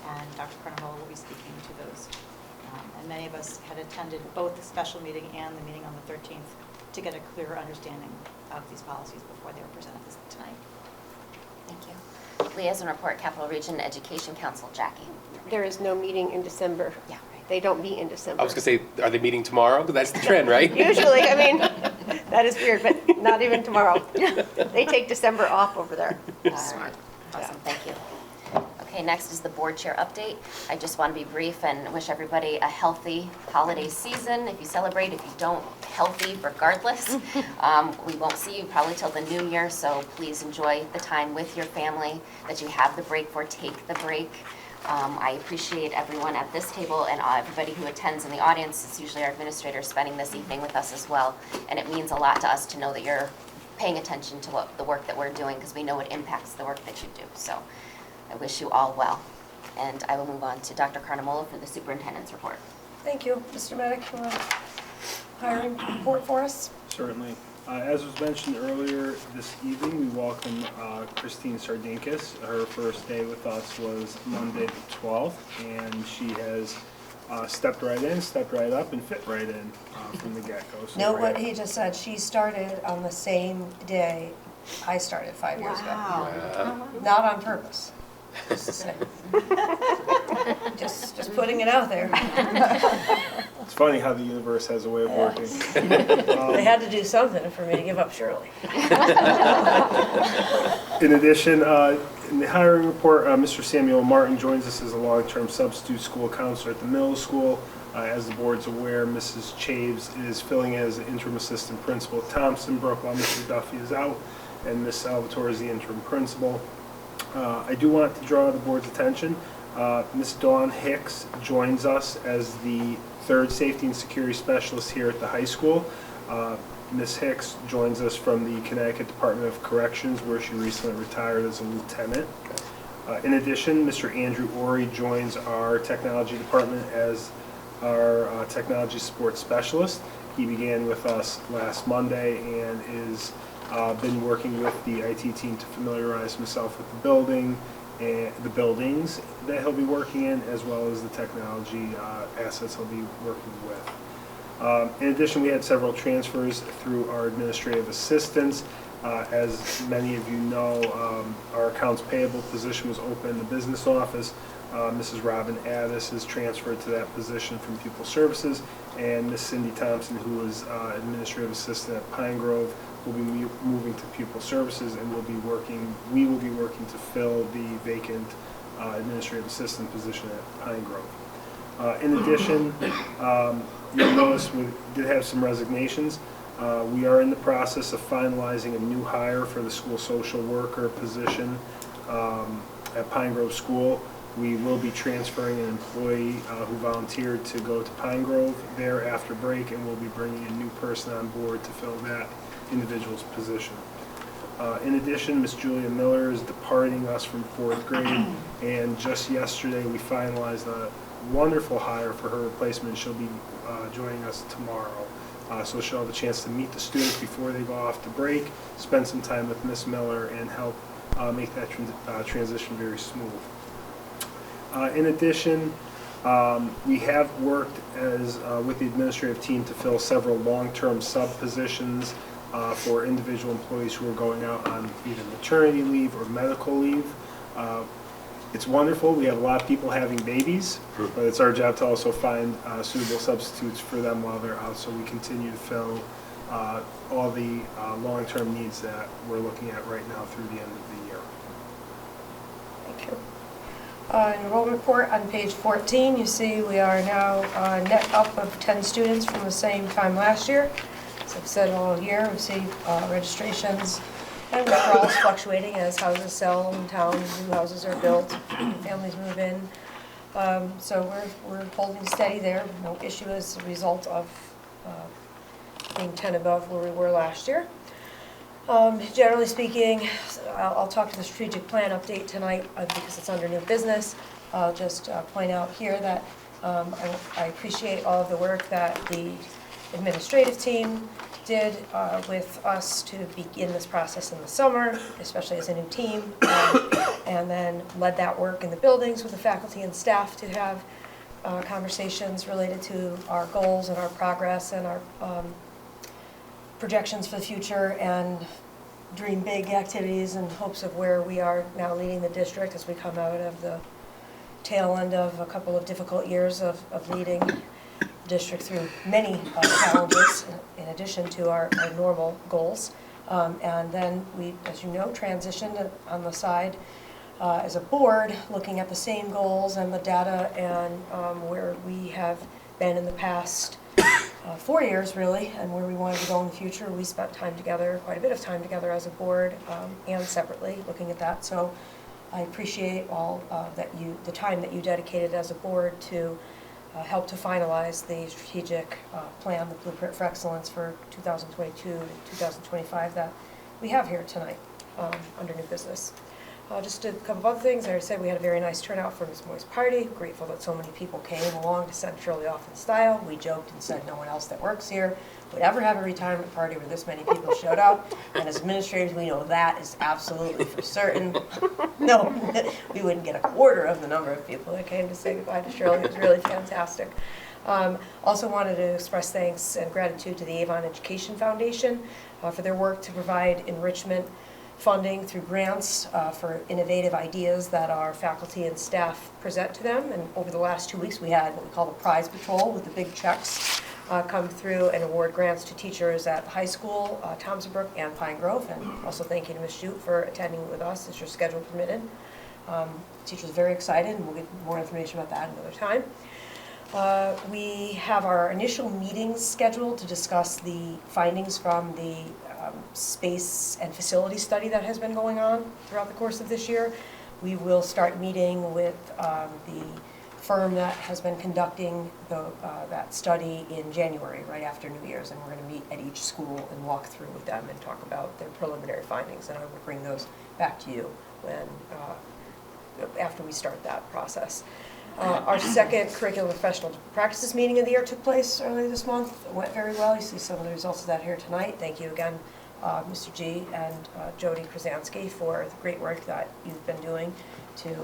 And Dr. Carnival will be speaking to those. And many of us had attended both the special meeting and the meeting on the 13th to get a clearer understanding of these policies before they were presented tonight. Thank you. Liaison report, Capital Region Education Council, Jackie. There is no meeting in December. Yeah, right. They don't meet in December. I was going to say, are they meeting tomorrow? Because that's the trend, right? Usually, I mean, that is weird, but not even tomorrow. They take December off over there. Smart. Awesome, thank you. Okay, next is the board chair update. I just want to be brief and wish everybody a healthy holiday season. If you celebrate, if you don't, healthy regardless. We won't see you probably till the new year, so please enjoy the time with your family that you have the break for. Take the break. I appreciate everyone at this table and everybody who attends in the audience. It's usually our administrators spending this evening with us as well, and it means a lot to us to know that you're paying attention to the work that we're doing, because we know it impacts the work that you do. So I wish you all well. And I will move on to Dr. Carnamola for the superintendent's report. Thank you. Mr. Medic, you want a hiring report for us? Certainly. As was mentioned earlier this evening, we welcome Christine Sardinkis. Her first day with us was Monday the 12th, and she has stepped right in, stepped right up, and fit right in from the get-go. So No, what he just said, she started on the same day I started 5 years ago. Wow. Not on purpose. Just to say. Just putting it out there. It's funny how the universe has a way of working. They had to do something for me to give up Shirley. In addition, in the hiring report, Mr. Samuel Martin joins us as a long-term substitute school counselor at the middle school. As the board's aware, Mrs. Chaves is filling in as an interim assistant principal at Thompson Brook while Mr. Duffy is out, and Ms. Salvatore is the interim principal. I do want to draw the board's attention. Ms. Dawn Hicks joins us as the third safety and security specialist here at the high school. Ms. Hicks joins us from the Connecticut Department of Corrections, where she recently retired as a lieutenant. In addition, Mr. Andrew Orey joins our technology department as our technology support specialist. He began with us last Monday and is been working with the IT team to familiarize himself with the building and the buildings that he'll be working in, as well as the technology assets he'll be working with. In addition, we had several transfers through our administrative assistants. As many of you know, our accounts payable position was open in the business office. Mrs. Robin Addis is transferred to that position from Pupil Services, and Miss Cindy Thompson, who is administrative assistant at Pine Grove, will be moving to Pupil Services, and we will be working to fill the vacant administrative assistant position at Pine Grove. In addition, you'll notice we did have some resignations. We are in the process of finalizing a new hire for the school social worker position at Pine Grove School. We will be transferring an employee who volunteered to go to Pine Grove there after break, and we'll be bringing a new person on board to fill that individual's position. In addition, Miss Julia Miller is departing us from 4th grade, and just yesterday we finalized a wonderful hire for her replacement. She'll be joining us tomorrow. So she'll have a chance to meet the students before they go off to break, spend some time with Miss Miller, and help make that transition very smooth. In addition, we have worked with the administrative team to fill several long-term sub-positions for individual employees who are going out on either maternity leave or medical leave. It's wonderful. We have a lot of people having babies, but it's our job to also find suitable substitutes for them while they're out, so we continue to fill all the long-term needs that we're looking at right now through the end of the year. Thank you. Enrollment report on page 14, you see we are now net up of 10 students from the same time last year. As I've said all year, we see registrations and withdrawals fluctuating as houses sell in town, new houses are built, families move in. So we're holding steady there, no issue as a result of being 10 above where we were last year. Generally speaking, I'll talk to the strategic plan update tonight because it's under new business. I'll just point out here that I appreciate all of the work that the administrative team did with us to begin this process in the summer, especially as a new team, and then led that work in the buildings with the faculty and staff to have conversations related to our goals and our progress and our projections for the future and dream big activities in hopes of where we are now leading the district as we come out of the tail end of a couple of difficult years of leading the district through many challenges in addition to our normal goals. And then we, as you know, transitioned on the side as a board looking at the same goals and the data and where we have been in the past 4 years really, and where we wanted to go in the future. We spent time together, quite a bit of time together as a board and separately looking at that. So I appreciate all the time that you dedicated as a board to help to finalize the strategic plan, the blueprint for excellence for 2022 to 2025 that we have here tonight under new business. Just a couple of other things. I already said we had a very nice turnout for Ms. Moy's party. Grateful that so many people came along to send Shirley off in style. We joked and said no one else that works here would ever have a retirement party where this many people showed up. And as administrators, we know that is absolutely for certain. No, we wouldn't get a quarter of the number of people that came to say goodbye to Shirley. It was really fantastic. Also wanted to express thanks and gratitude to the Avon Education Foundation for their work to provide enrichment funding through grants for innovative ideas that our faculty and staff present to them. And over the last 2 weeks, we had what we call the prize patrol with the big checks come through and award grants to teachers at the high school, Thompson Brook and Pine Grove. And also thank you to Ms. Shute for attending with us as your schedule permitted. Teachers are very excited, and we'll get more information about that another time. We have our initial meetings scheduled to discuss the findings from the space and facility study that has been going on throughout the course of this year. We will start meeting with the firm that has been conducting that study in January, right after New Year's, and we're going to meet at each school and walk through with them and talk about their preliminary findings, and I will bring those back to you when after we start that process. Our second curriculum professional practices meeting of the year took place earlier this month. It went very well. You see some of the results of that here tonight. Thank you again, Mr. G. and Jody Krasansky for the great work that you've been doing to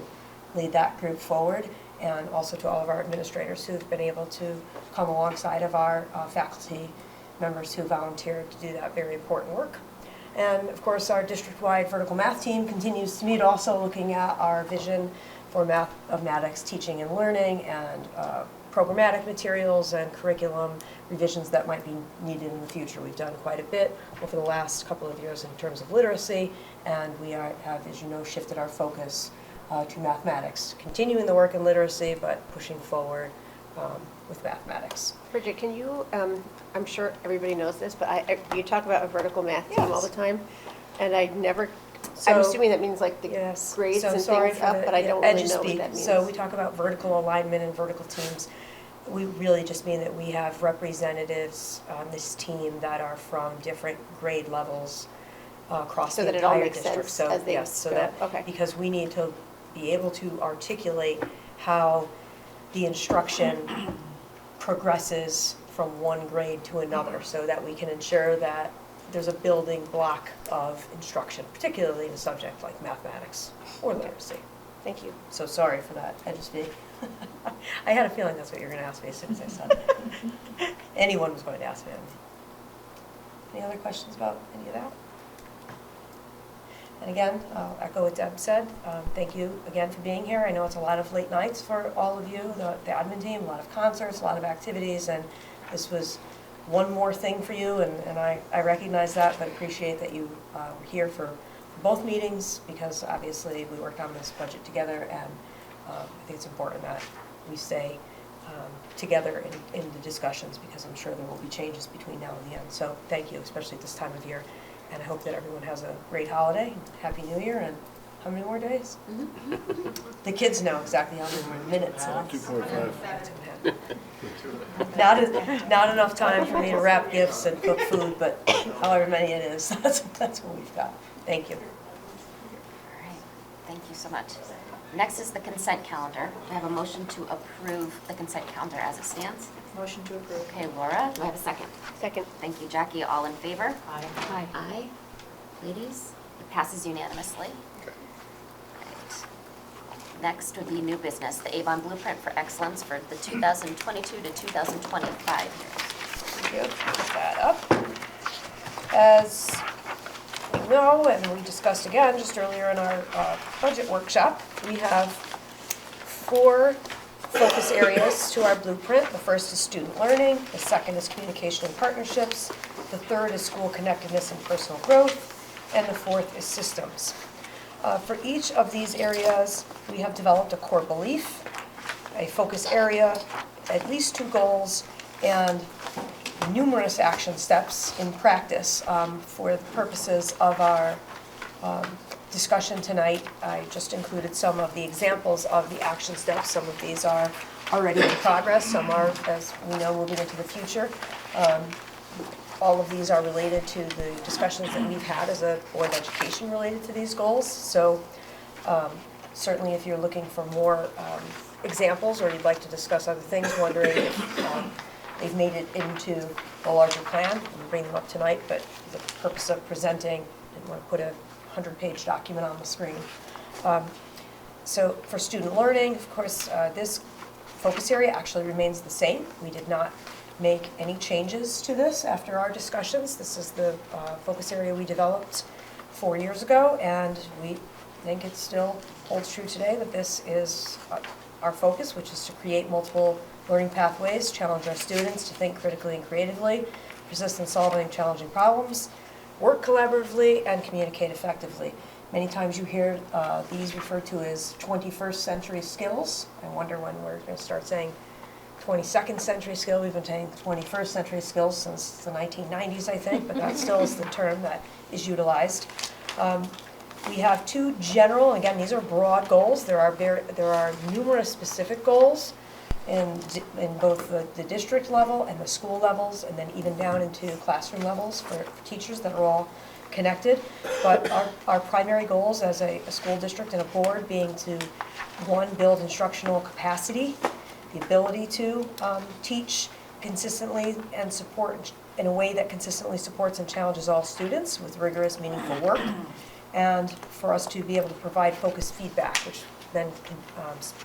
lead that group forward, and also to all of our administrators who've been able to come alongside of our faculty members who volunteered to do that very important work. And of course, our district-wide vertical math team continues to meet, also looking at our vision for mathematics teaching and learning and programmatic materials and curriculum revisions that might be needed in the future. We've done quite a bit over the last couple of years in terms of literacy, and we have, as you know, shifted our focus to mathematics, continuing the work in literacy, but pushing forward with mathematics. Bridget, can you, I'm sure everybody knows this, but you talk about a vertical math team all the time, and I never, I'm assuming that means like the grades and things up, but I don't really know what that means. So we talk about vertical alignment and vertical teams. We really just mean that we have representatives on this team that are from different grade levels across the entire district. So that it all makes sense as they go. So that, because we need to be able to articulate how the instruction progresses from one grade to another, so that we can ensure that there's a building block of instruction, particularly in a subject like mathematics or literacy. Thank you. So sorry for that. I just did. I had a feeling that's what you were going to ask me as soon as I said it. Anyone was going to ask me. Any other questions about any of that? And again, I'll echo what Deb said. Thank you again for being here. I know it's a lot of late nights for all of you, the admin team, a lot of concerts, a lot of activities, and this was one more thing for you, and I recognize that, but appreciate that you were here for both meetings, because obviously we worked on this budget together, and I think it's important that we stay together in the discussions, because I'm sure there will be changes between now and the end. So thank you, especially at this time of year, and I hope that everyone has a great holiday, Happy New Year, and how many more days? The kids know exactly how many more minutes. 2.5. Not enough time for me to wrap gifts and cook food, but however many it is, that's what we've got. Thank you. All right, thank you so much. Next is the consent calendar. We have a motion to approve the consent calendar as it stands. Motion to approve. Okay, Laura, do I have a second? Second. Thank you, Jackie. All in favor? Aye. Aye. Aye. Ladies, it passes unanimously. Okay. Right. Next would be new business, the Avon Blueprint for Excellence for the 2022 to 2025 years. Thank you. Put that up. As we know, and we discussed again just earlier in our budget workshop, we have 4 focus areas to our blueprint. The first is student learning, the second is communication and partnerships, the third is school connectedness and personal growth, and the fourth is systems. For each of these areas, we have developed a core belief, a focus area, at least 2 goals, and numerous action steps in practice for the purposes of our discussion tonight. I just included some of the examples of the action steps. Some of these are already in progress, some are, as we know, moving into the future. All of these are related to the discussions that we've had as a Board of Education related to these goals. So certainly if you're looking for more examples, or you'd like to discuss other things, wondering if they've made it into the larger plan, we'll bring them up tonight, but for the purpose of presenting, I didn't want to put a 100-page document on the screen. So for student learning, of course, this focus area actually remains the same. We did not make any changes to this after our discussions. This is the focus area we developed 4 years ago, and we think it still holds true today that this is our focus, which is to create multiple learning pathways, challenge our students to think critically and creatively, persist in solving challenging problems, work collaboratively, and communicate effectively. Many times you hear these referred to as 21st century skills. I wonder when we're going to start saying 22nd century skill. We've been saying 21st century skills since the 1990s, I think, but that still is the term that is utilized. We have 2 general, again, these are broad goals. There are numerous specific goals in both the district level and the school levels, and then even down into classroom levels for teachers that are all connected. But our primary goals as a school district and a board being to, 1, build instructional capacity, the ability to teach consistently and support in a way that consistently supports and challenges all students with rigorous, meaningful work, and for us to be able to provide focused feedback, which then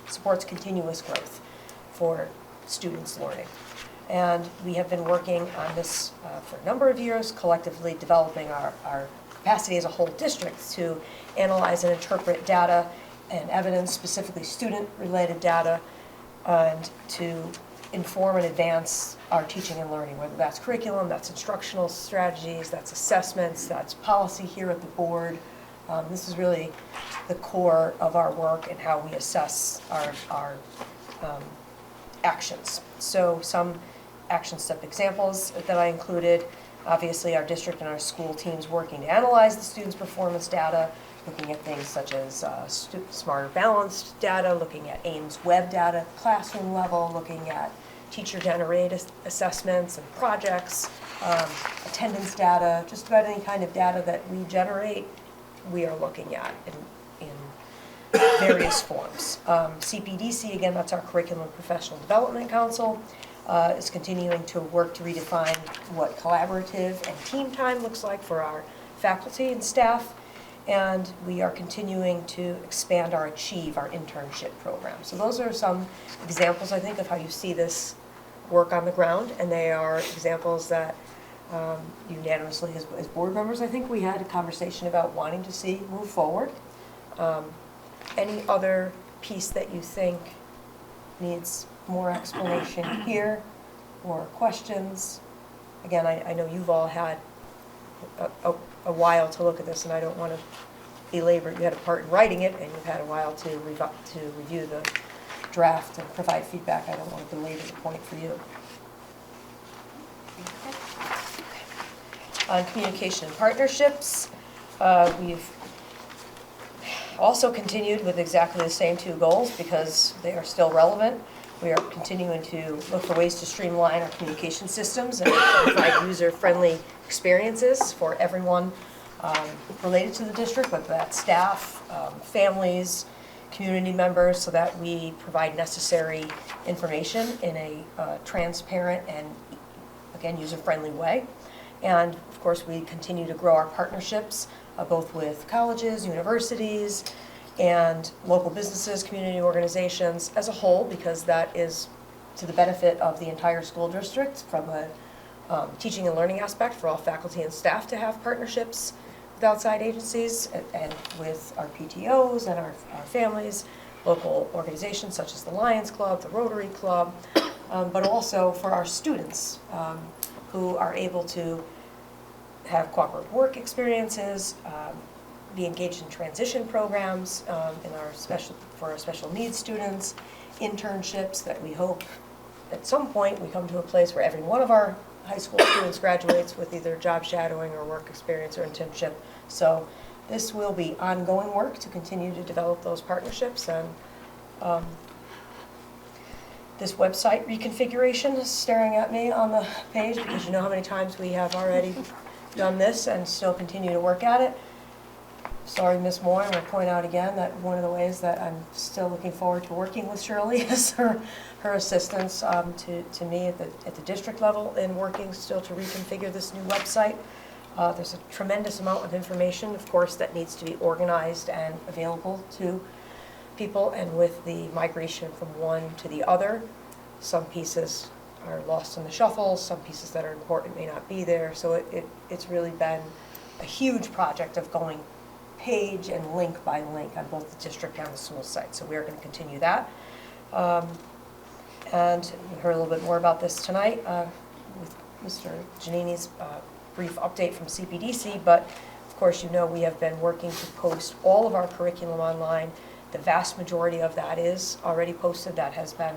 supports continuous growth for students' learning. And we have been working on this for a number of years, collectively developing our capacity as a whole district to analyze and interpret data and evidence, specifically student-related data, and to inform and advance our teaching and learning, whether that's curriculum, that's instructional strategies, that's assessments, that's policy here at the board. This is really the core of our work and how we assess our actions. So some action step examples that I included, obviously our district and our school teams working to analyze the students' performance data, looking at things such as smarter balanced data, looking at Ames web data at the classroom level, looking at teacher-generated assessments and projects, attendance data, just about any kind of data that we generate, we are looking at in various forms. CPDC, again, that's our Curriculum and Professional Development Council, is continuing to work to redefine what collaborative and team time looks like for our faculty and staff. And we are continuing to expand our Achieve, our internship program. So those are some examples, I think, of how you see this work on the ground, and they are examples that unanimously as board members. I think we had a conversation about wanting to see move forward. Any other piece that you think needs more explanation here or questions? Again, I know you've all had a while to look at this, and I don't want to belabor it. You had a part in writing it, and you've had a while to review the draft and provide feedback. I don't want to belabor the point for you. On communication and partnerships, we've also continued with exactly the same two goals because they are still relevant. We are continuing to look for ways to streamline our communication systems and provide user-friendly experiences for everyone related to the district, whether that's staff, families, community members, so that we provide necessary information in a transparent and, again, user-friendly way. And, of course, we continue to grow our partnerships, both with colleges, universities, and local businesses, community organizations as a whole, because that is to the benefit of the entire school district from a teaching and learning aspect for all faculty and staff to have partnerships with outside agencies and with our PTOs and our families, local organizations such as the Lions Club, the Rotary Club, but also for our students who are able to have cooperative work experiences, be engaged in transition programs for our special needs students, internships that we hope at some point we come to a place where every one of our high school students graduates with either job shadowing or work experience or internship. So this will be ongoing work to continue to develop those partnerships. And this website reconfiguration is staring at me on the page because you know how many times we have already done this and still continue to work at it. Sorry, Ms. Moore, I'm going to point out again that one of the ways that I'm still looking forward to working with Shirley is her assistance to me at the district level in working still to reconfigure this new website. There's a tremendous amount of information, of course, that needs to be organized and available to people, and with the migration from one to the other, some pieces are lost in the shuffle, some pieces that are important may not be there, so it's really been a huge project of going page and link by link on both the district and the school site. So we're going to continue that. And we heard a little bit more about this tonight with Mr. Giannini's brief update from CPDC, but of course you know we have been working to post all of our curriculum online. The vast majority of that is already posted. That has been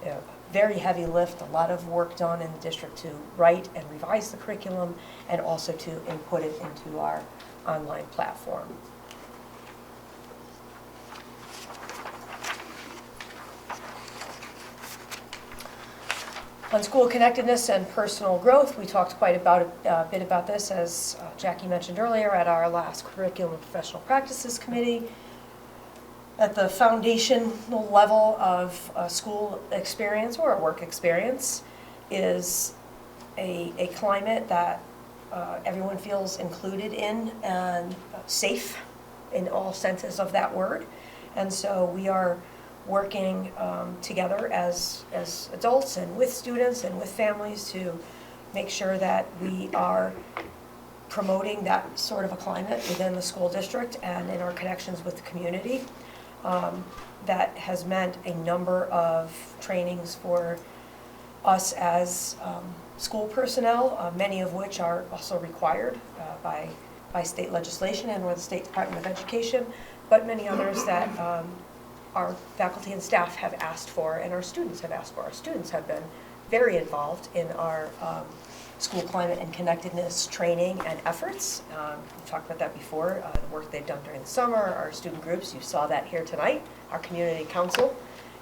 a very heavy lift, a lot of work done in the district to write and revise the curriculum and also to input it into our online platform. On school connectedness and personal growth, we talked quite a bit about this, as Jackie mentioned earlier, at our last Curriculum and Professional Practices Committee. At the foundational level of a school experience or a work experience is a climate that everyone feels included in and safe in all senses of that word. And so we are working together as adults and with students and with families to make sure that we are promoting that sort of a climate within the school district and in our connections with the community. That has meant a number of trainings for us as school personnel, many of which are also required by state legislation and or the State Department of Education, but many others that our faculty and staff have asked for and our students have asked for. Our students have been very involved in our school climate and connectedness training and efforts. We've talked about that before, the work they've done during the summer, our student groups, you saw that here tonight. Our community council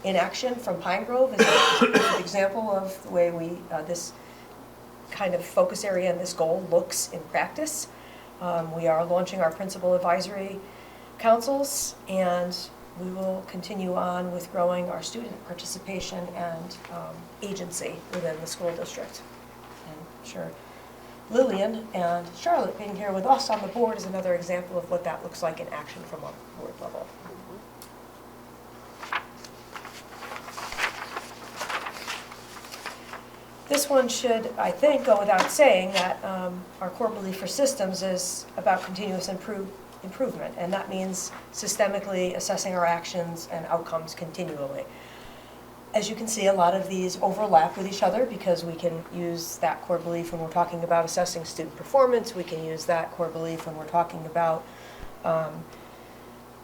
in action from Pine Grove is an example of the way we, this kind of focus area and this goal looks in practice. We are launching our principal advisory councils, and we will continue on with growing our student participation and agency within the school district. And I'm sure Lillian and Charlotte being here with us on the board is another example of what that looks like in action from a board level. This one should, I think, go without saying that our core belief for systems is about continuous improvement, and that means systemically assessing our actions and outcomes continually. As you can see, a lot of these overlap with each other because we can use that core belief when we're talking about assessing student performance. We can use that core belief when we're talking about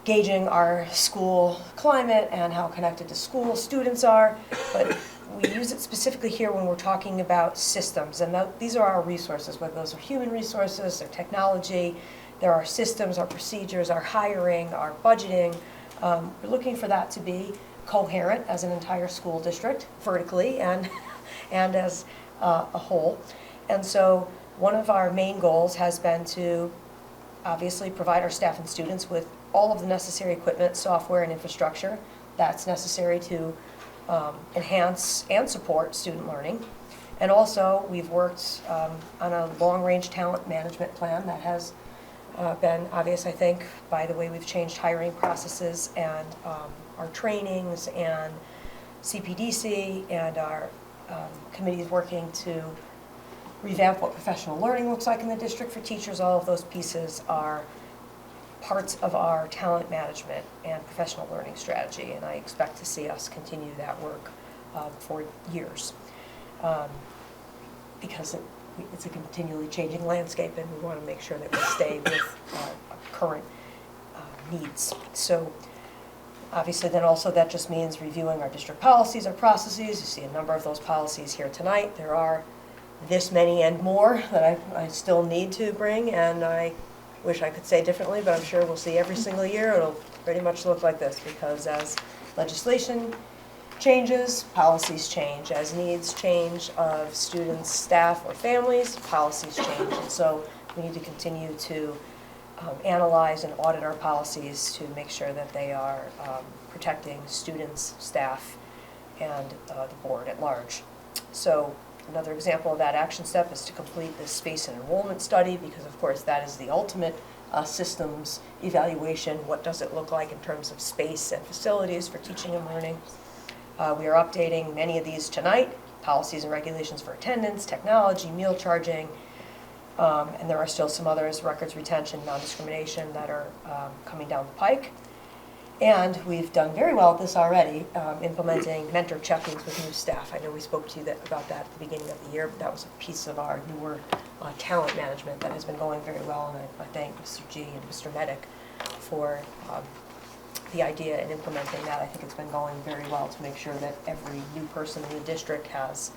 gauging our school climate and how connected to school students are. But we use it specifically here when we're talking about systems. And these are our resources, whether those are human resources or technology. There are systems, our procedures, our hiring, our budgeting. We're looking for that to be coherent as an entire school district, vertically and as a whole. And so one of our main goals has been to obviously provide our staff and students with all of the necessary equipment, software, and infrastructure that's necessary to enhance and support student learning. And also, we've worked on a long-range talent management plan that has been obvious, I think, by the way we've changed hiring processes and our trainings and CPDC and our committees working to revamp what professional learning looks like in the district for teachers. All of those pieces are parts of our talent management and professional learning strategy, and I expect to see us continue that work for years because it's a continually changing landscape, and we want to make sure that we stay with current needs. So obviously then also that just means reviewing our district policies, our processes. You see a number of those policies here tonight. There are this many and more that I still need to bring, and I wish I could say differently, but I'm sure we'll see every single year it'll pretty much look like this, because as legislation changes, policies change. As needs change of students, staff, or families, policies change. And so we need to continue to analyze and audit our policies to make sure that they are protecting students, staff, and the board at large. So another example of that action step is to complete the space and enrollment study, because of course that is the ultimate systems evaluation. What does it look like in terms of space and facilities for teaching and learning? We are updating many of these tonight, policies and regulations for attendance, technology, meal charging, and there are still some others, records retention, non-discrimination, that are coming down the pike. And we've done very well at this already, implementing mentor check-ins with new staff. I know we spoke to you about that at the beginning of the year, but that was a piece of our newer talent management that has been going very well, and I thank Mr. G and Mr. Medic for the idea in implementing that. I think it's been going very well to make sure that every new person in the district has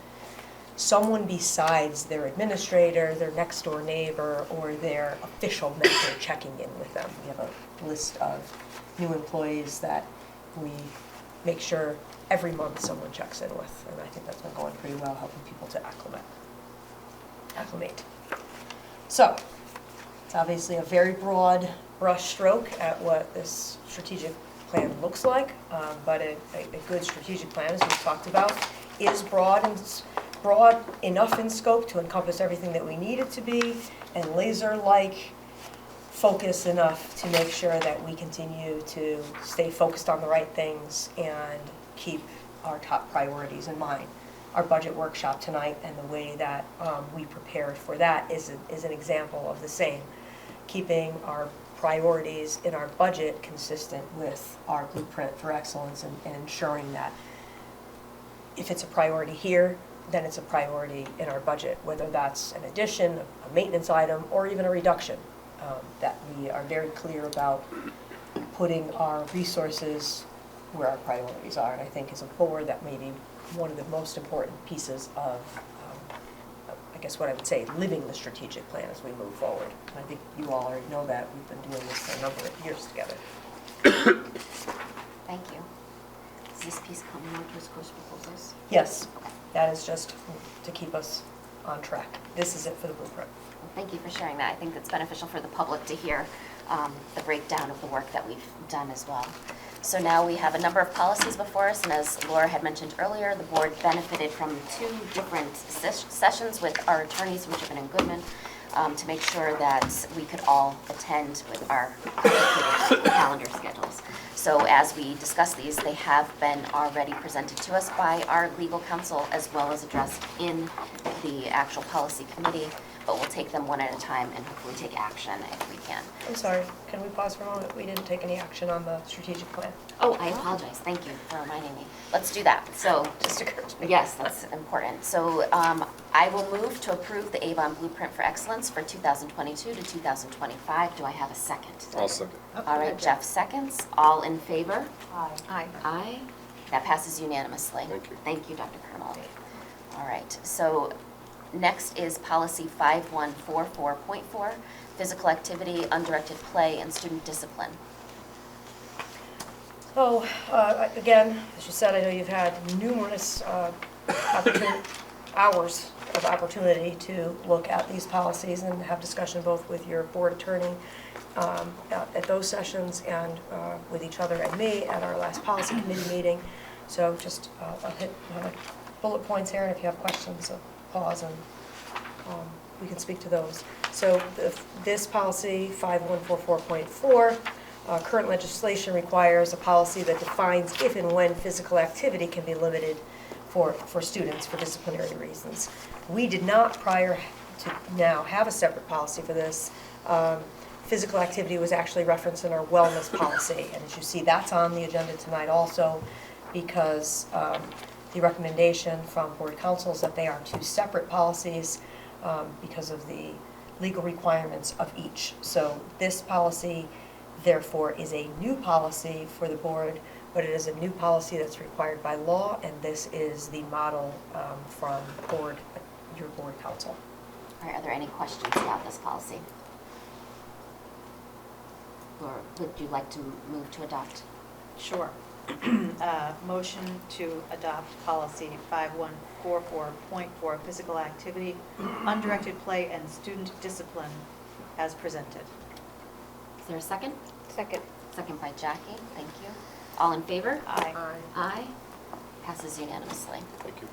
someone besides their administrator, their next door neighbor, or their official mentor checking in with them. We have a list of new employees that we make sure every month someone checks in with, and I think that's been going pretty well, helping people to acclimate. So, it's obviously a very broad brush stroke at what this strategic plan looks like, but a good strategic plan, as we've talked about, is broad enough in scope to encompass everything that we need it to be, and laser-like focus enough to make sure that we continue to stay focused on the right things and keep our top priorities in mind. Our budget workshop tonight and the way that we prepared for that is an example of the same. Keeping our priorities in our budget consistent with our blueprint for excellence, and ensuring that if it's a priority here, then it's a priority in our budget, whether that's an addition, a maintenance item, or even a reduction. That we are very clear about putting our resources where our priorities are. And I think as a board, that may be one of the most important pieces of, I guess what I would say, living the strategic plan as we move forward. And I think you all already know that. We've been doing this for a number of years together. Thank you. Is this piece coming out as course proposals? Yes, that is just to keep us on track. This is it for the blueprint. Well, thank you for sharing that. I think it's beneficial for the public to hear the breakdown of the work that we've done as well. So now we have a number of policies before us, and as Laura had mentioned earlier, the board benefited from 2 different sessions with our attorneys from Chipman and Goodman. to make sure that we could all attend with our complicated calendar schedules. So as we discuss these, they have been already presented to us by our legal counsel as well as addressed in the actual policy committee, but we'll take them one at a time and hopefully take action if we can. I'm sorry, can we pause for a moment? We didn't take any action on the strategic plan. Oh, I apologize. Thank you for reminding me. Let's do that. So, Just occurred to me. yes, that's important. So I will move to approve the Avon Blueprint for Excellence for 2022 to 2025. Do I have a second? I'll second. All right, Jeff seconds. All in favor? Aye. Aye. That passes unanimously. Thank you. Thank you, Dr. Colonel. All right, so next is policy 5144.4, physical activity, undirected play, and student discipline. So, again, as you said, I know you've had numerous hours of opportunity to look at these policies and have discussion both with your board attorney at those sessions and with each other and me at our last policy committee meeting. So just I'll hit bullet points here, and if you have questions, pause and we can speak to those. So this policy, 5144.4, current legislation requires a policy that defines if and when physical activity can be limited for students for disciplinary reasons. We did not, prior to now, have a separate policy for this. Physical activity was actually referenced in our wellness policy, and as you see, that's on the agenda tonight also, because the recommendation from board council is that they are two separate policies because of the legal requirements of each. So this policy, therefore, is a new policy for the board, but it is a new policy that's required by law, and this is the model from your board council. All right, are there any questions about this policy? Or would you like to move to adopt? Sure. Motion to adopt policy 5144.4, physical activity, undirected play, and student discipline as presented. Is there a second? Second. Second by Jackie, thank you. All in favor? Aye. Aye. Passes unanimously. Thank you.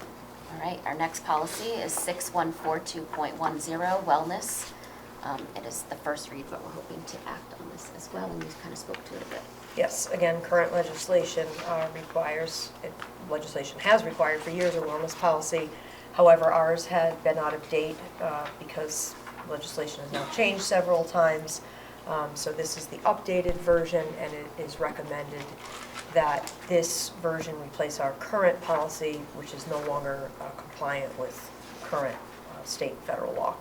All right, our next policy is 6142.10, wellness. It is the first read, but we're hoping to act on this as well, and you kind of spoke to it a bit. Yes, again, current legislation legislation has required for years a wellness policy. However, ours had been out of date because legislation has now changed several times. So this is the updated version, and it is recommended that this version replace our current policy, which is no longer compliant with current state and federal law.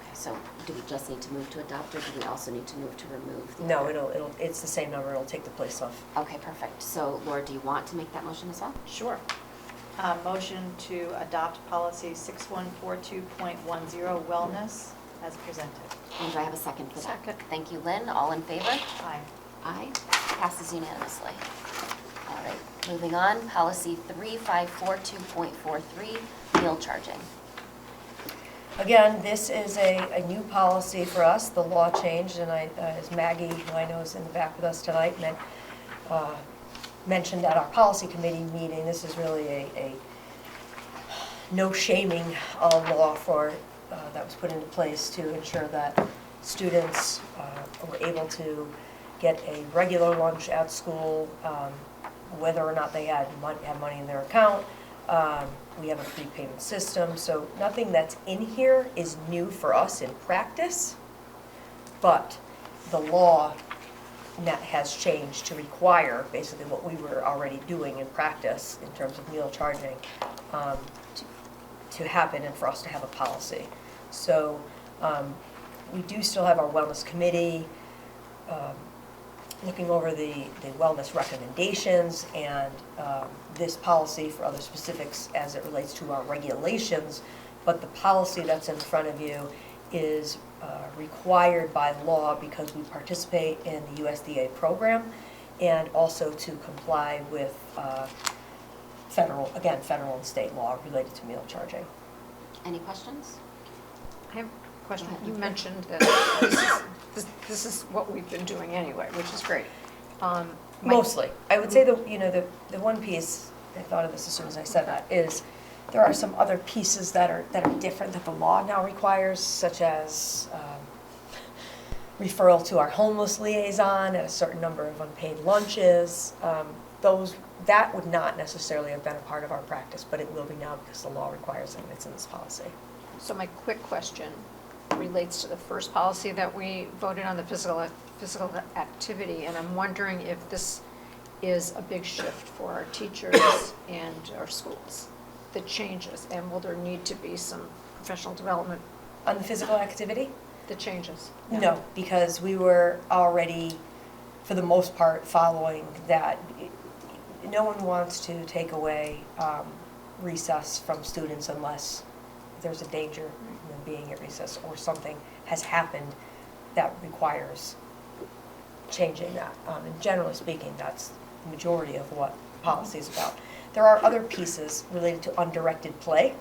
Okay, so do we just need to move to adopt, or do we also need to move to remove the No, other? it's the same number. It'll take the place of. Okay, perfect. So Laura, do you want to make that motion as well? Sure. Motion to adopt policy 6142.10, wellness, as presented. And do I have a second for that? Second. Thank you, Lynn. All in favor? Aye. Aye. Passes unanimously. All right, moving on, policy 3542.43, meal charging. Again, this is a new policy for us. The law changed, and as Maggie, who I know is in the back with us tonight, mentioned at our policy committee meeting, this is really a no shaming law that was put into place to ensure that students were able to get a regular lunch at school, whether or not they had money in their account. We have a prepayment system, so nothing that's in here is new for us in practice, but the law has changed to require basically what we were already doing in practice in terms of meal charging to happen and for us to have a policy. So we do still have our wellness committee looking over the wellness recommendations and this policy for other specifics as it relates to our regulations, but the policy that's in front of you is required by law because we participate in the USDA program and also to comply with federal and state law related to meal charging. Any questions? I have a question. You mentioned that this is what we've been doing anyway, which is great. Mostly. I would say the one piece, I thought of this as soon as I said that, is There are some other pieces that are different that the law now requires, such as referral to our homeless liaison and a certain number of unpaid lunches. That would not necessarily have been a part of our practice, but it will be now because the law requires it and it's in this policy. So my quick question relates to the first policy that we voted on, the physical activity, and I'm wondering if this is a big shift for our teachers and our schools, the changes, and will there need to be some professional development? On the physical activity? The changes? No, because we were already, for the most part, following that. No one wants to take away recess from students unless there's a danger in them being at recess or something has happened that requires changing that. And generally speaking, that's the majority of what policy is about. There are other pieces related to undirected play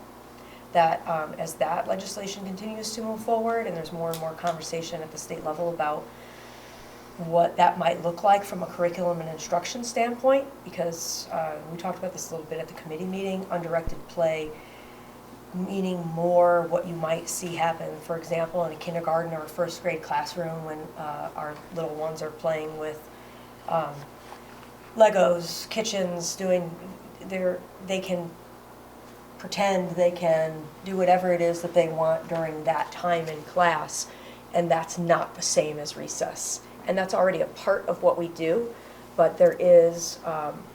that as that legislation continues to move forward and there's more and more conversation at the state level about what that might look like from a curriculum and instruction standpoint, because we talked about this a little bit at the committee meeting, undirected play meaning more what you might see happen, for example, in a kindergarten or a first grade classroom when our little ones are playing with Legos, kitchens, they can pretend, they can do whatever it is that they want during that time in class, and that's not the same as recess. And that's already a part of what we do, but there is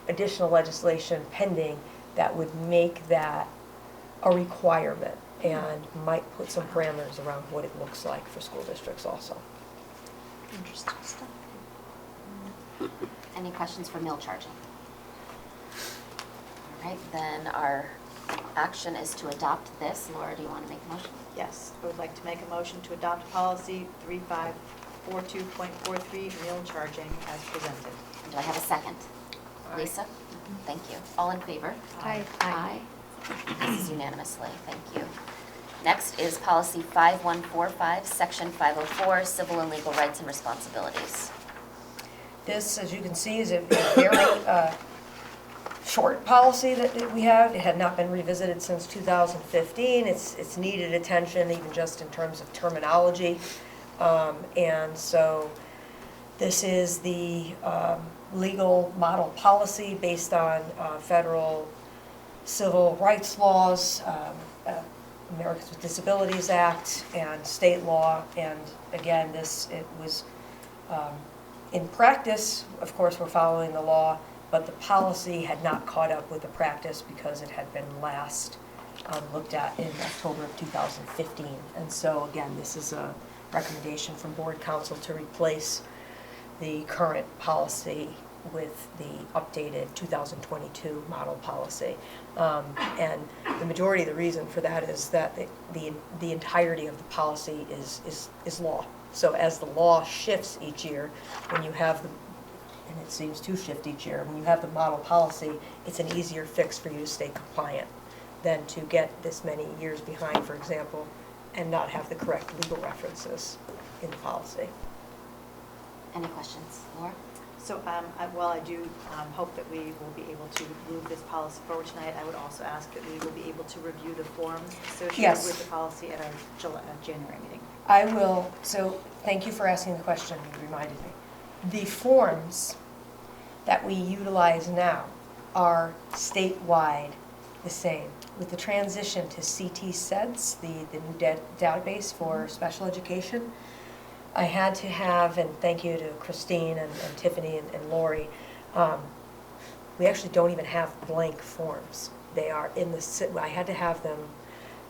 additional legislation pending that would make that a requirement and might put some parameters around what it looks like for school districts also. Interesting stuff. Any questions for meal charging? All right, then our action is to adopt this. Laura, do you want to make a motion? Yes, I would like to make a motion to adopt policy 3542.43, meal charging, as presented. Do I have a second? Lisa? Thank you. All in favor? Aye. Aye. This is unanimously. Thank you. Next is policy 5145, section 504, civil and legal rights and responsibilities. This, as you can see, is a very short policy that we have. It had not been revisited since 2015. It's needed attention, even just in terms of terminology. And so this is the legal model policy based on federal civil rights laws, Americans with Disabilities Act, and state law. And again, it was in practice, of course, we're following the law, but the policy had not caught up with the practice because it had been last looked at in October of 2015. And so again, this is a recommendation from board council to replace the current policy with the updated 2022 model policy. And the majority of the reason for that is that the entirety of the policy is law. So as the law shifts each year, when you have and it seems to shift each year, when you have the model policy, it's an easier fix for you to stay compliant than to get this many years behind, for example, and not have the correct legal references in the policy. Any questions? Laura? So while I do hope that we will be able to move this policy forward tonight, I would also ask that we will be able to review the forms associated with the policy at our January meeting. I will. So thank you for asking the question. You reminded me. The forms that we utilize now are statewide the same. With the transition to CT SEDS, the new database for special education, I had to have, and thank you to Christine and Tiffany and Lori, we actually don't even have blank forms. They are in the, I had to have them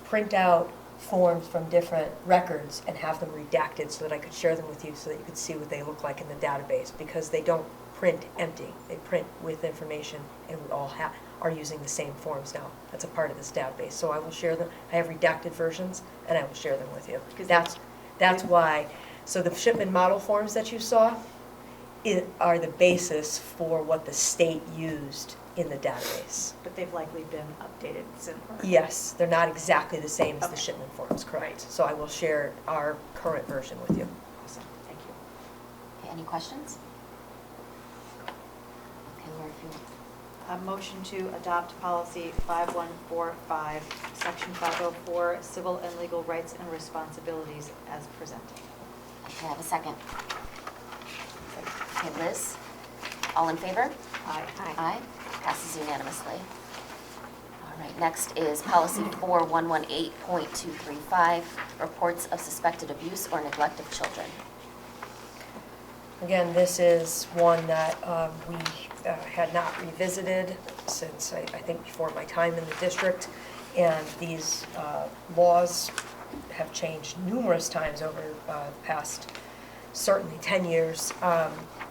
print out forms from different records and have them redacted so that I could share them with you so that you could see what they look like in the database, because they don't print empty. They print with information, and we all are using the same forms now. That's a part of this database. So I will share them. I have redacted versions, and I will share them with you. That's why. So the shipment model forms that you saw are the basis for what the state used in the database. But they've likely been updated since. Yes, they're not exactly the same as the shipment forms, correct. So I will share our current version with you. Awesome, thank you. Okay, any questions? Okay, Laura, if you a motion to adopt policy 5145, section 504, civil and legal rights and responsibilities as presented. Can I have a second? Okay, Liz? All in favor? Aye. Aye. Passes unanimously. All right, next is policy 4118.235, reports of suspected abuse or neglect of children. Again, this is one that we had not revisited since, I think, before my time in the district. And these laws have changed numerous times over the past, certainly 10 years.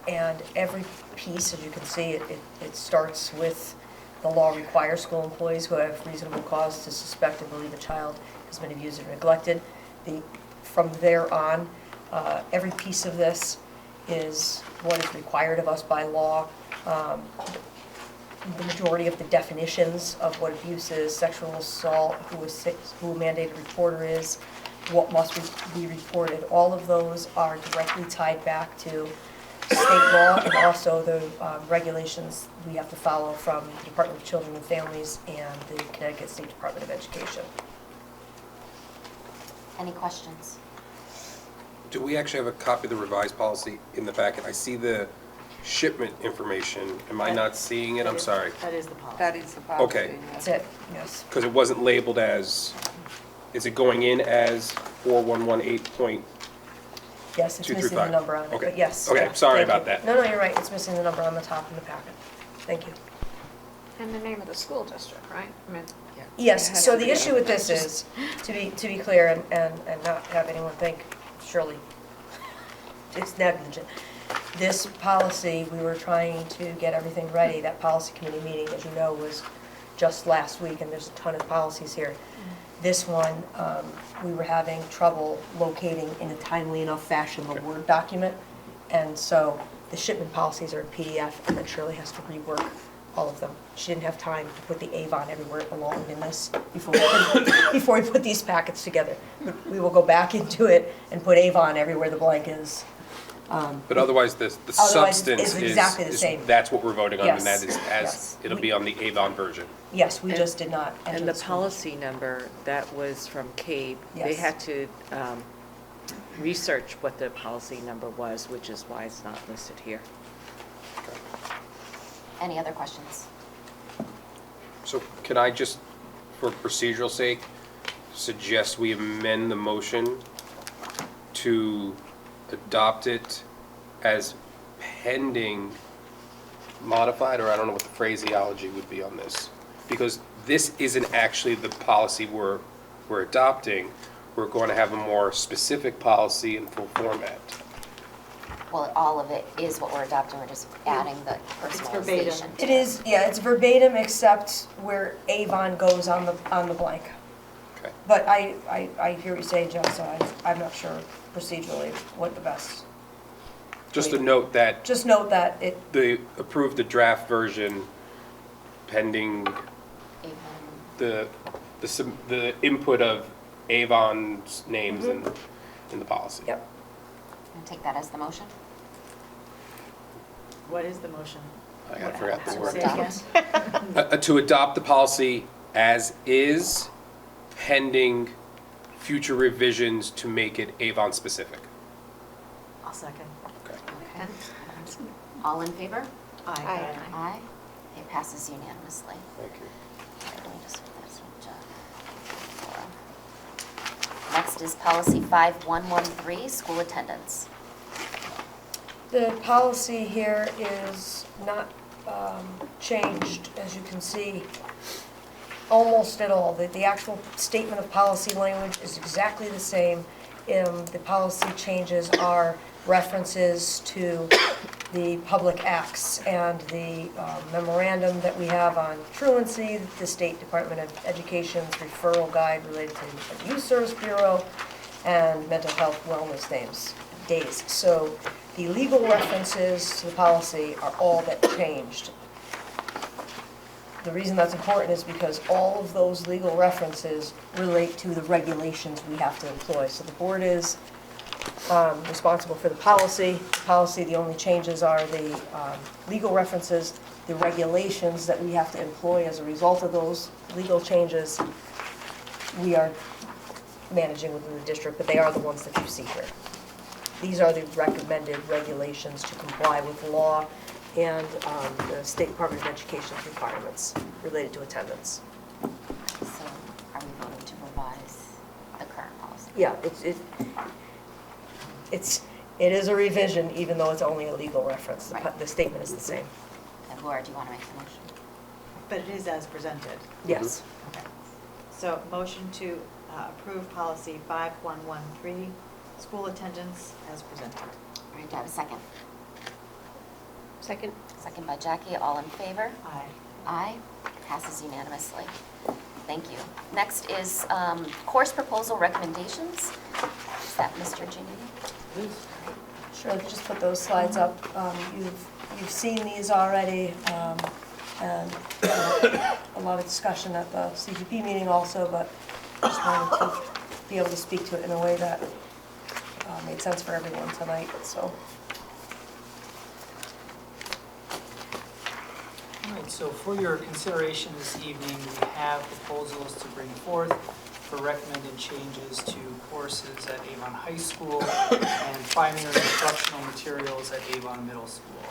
And every piece, as you can see, it starts with the law requires school employees who have reasonable cause to suspect or believe a child has been abused or neglected. From there on, every piece of this is what is required of us by law. The majority of the definitions of what abuse is, sexual assault, who a mandated reporter is, what must be reported, all of those are directly tied back to state law and also the regulations we have to follow from the Department of Children and Families and the Connecticut State Department of Education. Any questions? Do we actually have a copy of the revised policy in the packet? I see the shipment information. Am I not seeing it? I'm sorry. That is the policy. That is the policy. Okay. That's it, yes. Because it wasn't labeled as, is it going in as 4118. Yes, it's missing the number on it, Okay. but yes. Okay, yeah, sorry thank about you. that. No, you're right, it's missing the number on the top in the packet. Thank you. And the name of the school district, right? I mean, Yes, so the issue with this is, to be clear and not have anyone think, surely, it's negligent. This policy, we were trying to get everything ready. That policy committee meeting, as you know, was just last week, and there's a ton of policies here. This one, we were having trouble locating in a timely enough fashion the Word document. And so the shipment policies are in PDF, and then Shirley has to rework all of them. She didn't have time to put the Avon everywhere it belonged in this before we put these packets together. But we will go back into it and put Avon everywhere the blank is. But otherwise, the Otherwise, substance it's exactly the same. That's what we're voting on, and that Yes, is yes. it'll be on the Avon version. Yes, we just did not enter And the school. policy number, that was from CABE. They Yes. had to research what the policy number was, which is why it's not listed here. Any other questions? So can I just, for procedural sake, suggest we amend the motion to adopt it as pending modified, or I don't know what the phraseology would be on this, because this isn't actually the policy we're adopting. We're going to have a more specific policy in full format. Well, all of it is what we're adopting, we're just adding the verbatim. personalization. It is, yeah, it's verbatim except where Avon goes on the blank. Okay. But I hear what you're saying, Joe, so I'm not sure procedurally what the best. Just a note that Just note that it, they approved the draft version pending the input of Avon's names in the policy. Yep. And take that as the motion? What is the motion? I forgot the word. Say it again. To adopt the policy as is, pending future revisions to make it Avon specific. I'll second. Okay. Okay. All in favor? Aye. Aye. It passes unanimously. Thank you. Let me just put this one, Jeff. Next is policy 5113, school attendance. the policy here is not changed, as you can see, almost at all. The actual statement of policy language is exactly the same. The policy changes are references to the public acts and the memorandum that we have on truancy, the State Department of Education's referral guide related to the Youth Service Bureau, and mental health wellness days. So the legal references to the policy are all that changed. The reason that's important is because all of those legal references relate to the regulations we have to employ. So the board is responsible for the policy. The only changes are the legal references the regulations that we have to employ as a result of those legal changes, we are managing within the district, but they are the ones that you see here. These are the recommended regulations to comply with law and the State Department of Education's requirements related to attendance. So are we voting to revise the current policy? Yeah, it is a revision, even though it's only a legal reference. The statement is the same. And Laura, do you want to make the motion? But it is as presented. Yes. Okay. So motion to approve policy 5113, school attendance as presented. All right, do I have a second? Second. Second by Jackie, all in favor? Aye. Aye, passes unanimously. Thank you. Next is course proposal recommendations. Is that Mr. Giannini? Sure, if you just put those slides up. You've seen these already, and a lot of discussion at the CGP meeting also, but just wanted to be able to speak to it in a way that made sense for everyone tonight, so. All right, so for your consideration this evening, we have proposals to bring forth for recommended changes to courses at Avon High School and primary instructional materials at Avon Middle School.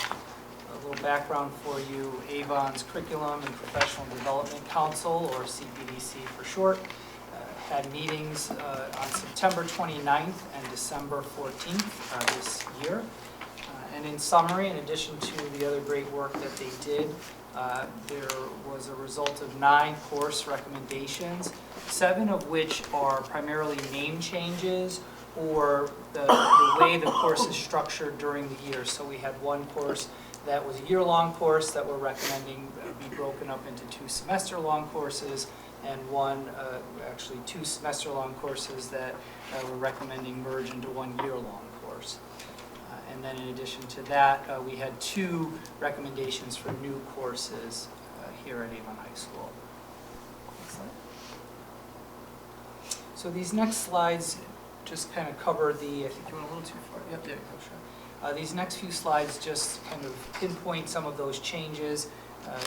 A little background for you, Avon's Curriculum and Professional Development Council, or CPDC for short, had meetings on September 29th and December 14th this year. And in summary, in addition to the other great work that they did, there was a result of 9 course recommendations, 7 of which are primarily name changes or the way the course is structured during the year. So we had one course that was a year-long course that we're recommending be broken up into 2 semester-long courses, and actually 2 semester-long courses that we're recommending merge into 1 year-long course. And then in addition to that, we had 2 recommendations for new courses here at Avon High School. Excellent. So these next slides just kind of cover the, I think you went a little too far. Yep, there you go, sure. These next few slides just kind of pinpoint some of those changes.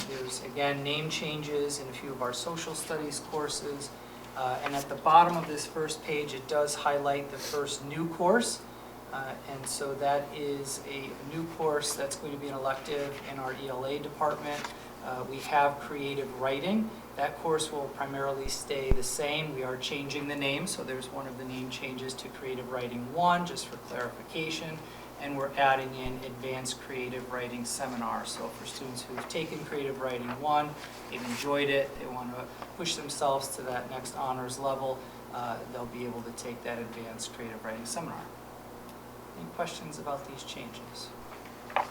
There's, again, name changes in a few of our social studies courses. And at the bottom of this first page, it does highlight the first new course. And so that is a new course that's going to be an elective in our ELA department. We have creative writing. That course will primarily stay the same. We are changing the name, so there's one of the name changes to Creative Writing 1, just for clarification. And we're adding in Advanced Creative Writing Seminar. So for students who've taken Creative Writing 1, they've enjoyed it, they want to push themselves to that next honors level, they'll be able to take that Advanced Creative Writing Seminar. Any questions about these changes? Okay,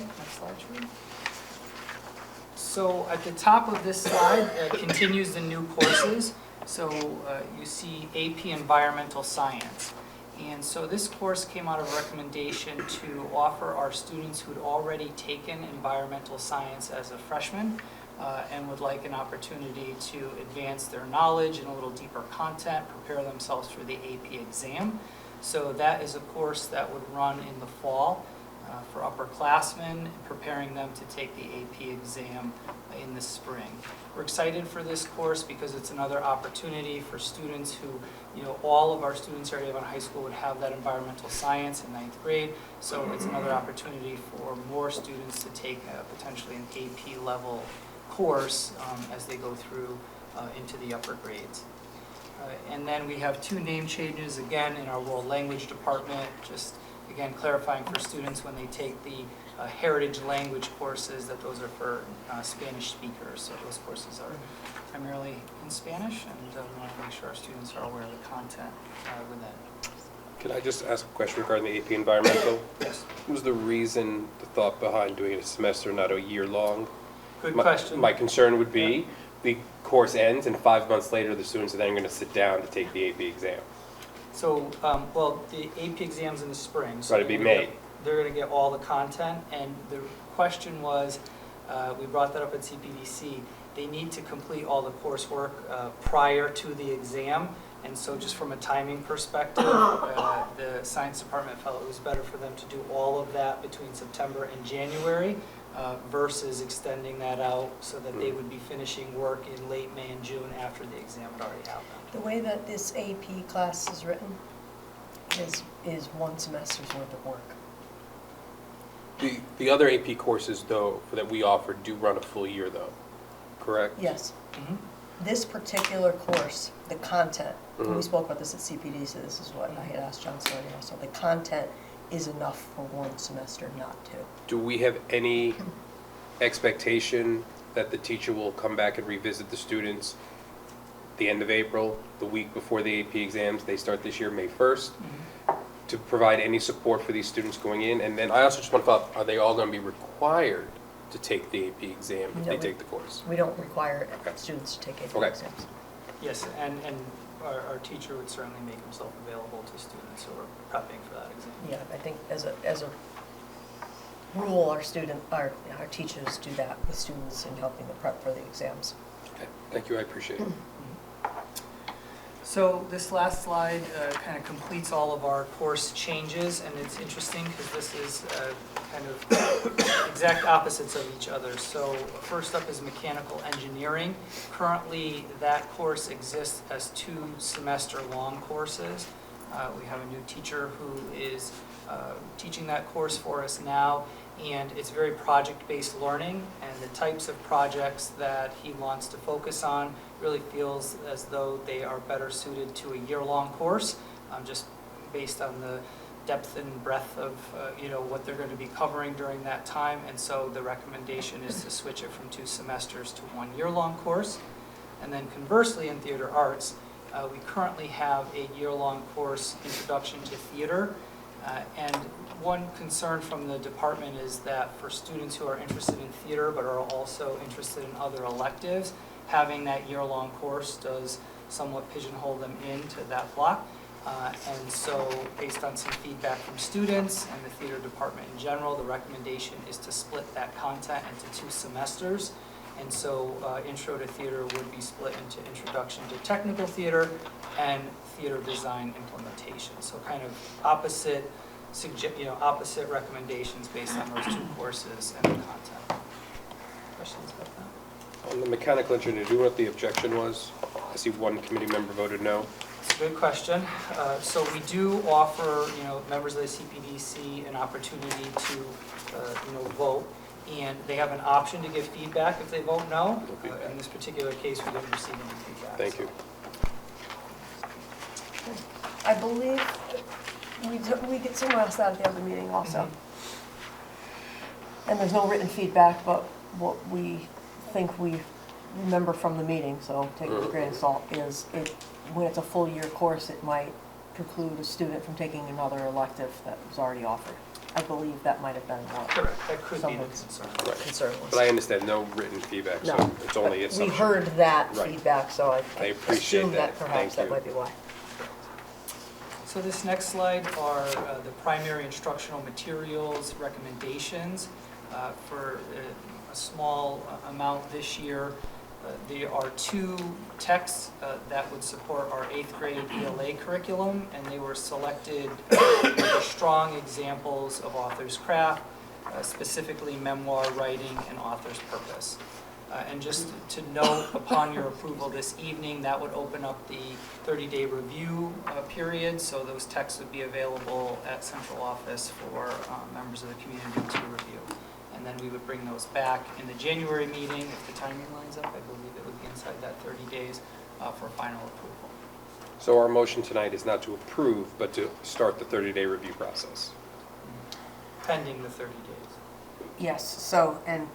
next slide, Shreya. So at the top of this slide continues the new courses. So you see AP Environmental Science. And so this course came out of a recommendation to offer our students who'd already taken environmental science as a freshman and would like an opportunity to advance their knowledge in a little deeper content, prepare themselves for the AP exam. So that is a course that would run in the fall for upperclassmen, preparing them to take the AP exam in the spring. We're excited for this course because it's another opportunity for students who, all of our students here at Avon High School would have that environmental science in 9th grade. So it's another opportunity for more students to take potentially an AP level course as they go through into the upper grades. And then we have 2 name changes again in our world language department, just again clarifying for students when they take the heritage language courses that those are for Spanish speakers. So those courses are primarily in Spanish, and we want to make sure our students are aware of the content within. Can I just ask a question regarding the AP Environmental? Yes. What was the reason, the thought behind doing it a semester, not a year long? Good question. My concern would be the course ends and 5 months later the students are then going to sit down to take the AP exam. So, well, the AP exam's in the spring. So Right, it'd be May. They're going to get all the content, and the question was, we brought that up at CPDC, they need to complete all the coursework prior to the exam, And so just from a timing perspective, the science department felt it was better for them to do all of that between September and January versus extending that out so that they would be finishing work in late May and June after the exam had already happened. The way that this AP class is written is one semester's worth of work. The other AP courses, though, that we offer do run a full year, though, correct? Yes. This particular course, the content, we spoke about this at CPD, so this is what I had asked John Slaney also, the content is enough for one semester, not two. Do we have any expectation that the teacher will come back and revisit the students the end of April, the week before the AP exams? They start this year, May 1st, to provide any support for these students going in? And then I also just want to follow up, are they all going to be required to take the AP exam if they take the course? We don't require students to take AP exams. Yes, and our teacher would certainly make himself available to students who are prepping for that exam. Yeah, I think as a rule, our teachers do that with students in helping them prep for the exams. Okay, thank you, I appreciate it. So this last slide kind of completes all of our course changes, and it's interesting because this is kind of exact opposites of each other. So first up is mechanical engineering. Currently, that course exists as 2 semester-long courses. We have a new teacher who is teaching that course for us now, and it's very project-based learning, and the types of projects that he wants to focus on really feels as though they are better suited to a year-long course, just based on the depth and breadth of what they're going to be covering during that time. And so the recommendation is to switch it from 2 semesters to 1 year-long course. And then conversely, in theater arts, we currently have a year-long course, Introduction to Theater. And one concern from the department is that for students who are interested in theater but are also interested in other electives, having that year-long course does somewhat pigeonhole them into that block. And so based on some feedback from students and the theater department in general, the recommendation is to split that content into 2 semesters. And so Intro to Theater would be split into Introduction to Technical Theater and Theater Design Implementation. So kind of opposite recommendations based on those 2 courses and the content. Questions about that? On the mechanical engineering, do you know what the objection was? I see one committee member voted no. It's a good question. So we do offer, members of the CPDC an opportunity to, vote, and they have an option to give feedback if they vote no. In this particular case, we didn't receive any feedback. Thank you. I believe we get someone else out at the other meeting also. And there's no written feedback, but what we think we remember from the meeting, so take it with a grain of salt, is when it's a full year course, it might preclude a student from taking another elective that was already offered. I believe that might have been what Correct. That could be the concern. concern was. But I understand no written feedback, so No. it's only We assumption. heard that Right. feedback, so I appreciate assume that. that perhaps Thank that you. might be why. So this next slide are the primary instructional materials recommendations for a small amount this year. There are 2 texts that would support our 8th grade ELA curriculum, and they were selected for strong examples of author's craft, specifically memoir writing and author's purpose. And just to note, upon your approval this evening, that would open up the 30-day review period, so those texts would be available at central office for members of the community to review. And then we would bring those back in the January meeting. If the timing lines up, I believe it would be inside that 30 days for final approval. So our motion tonight is not to approve, but to start the 30-day review process. Pending the 30 days. Yes, so, and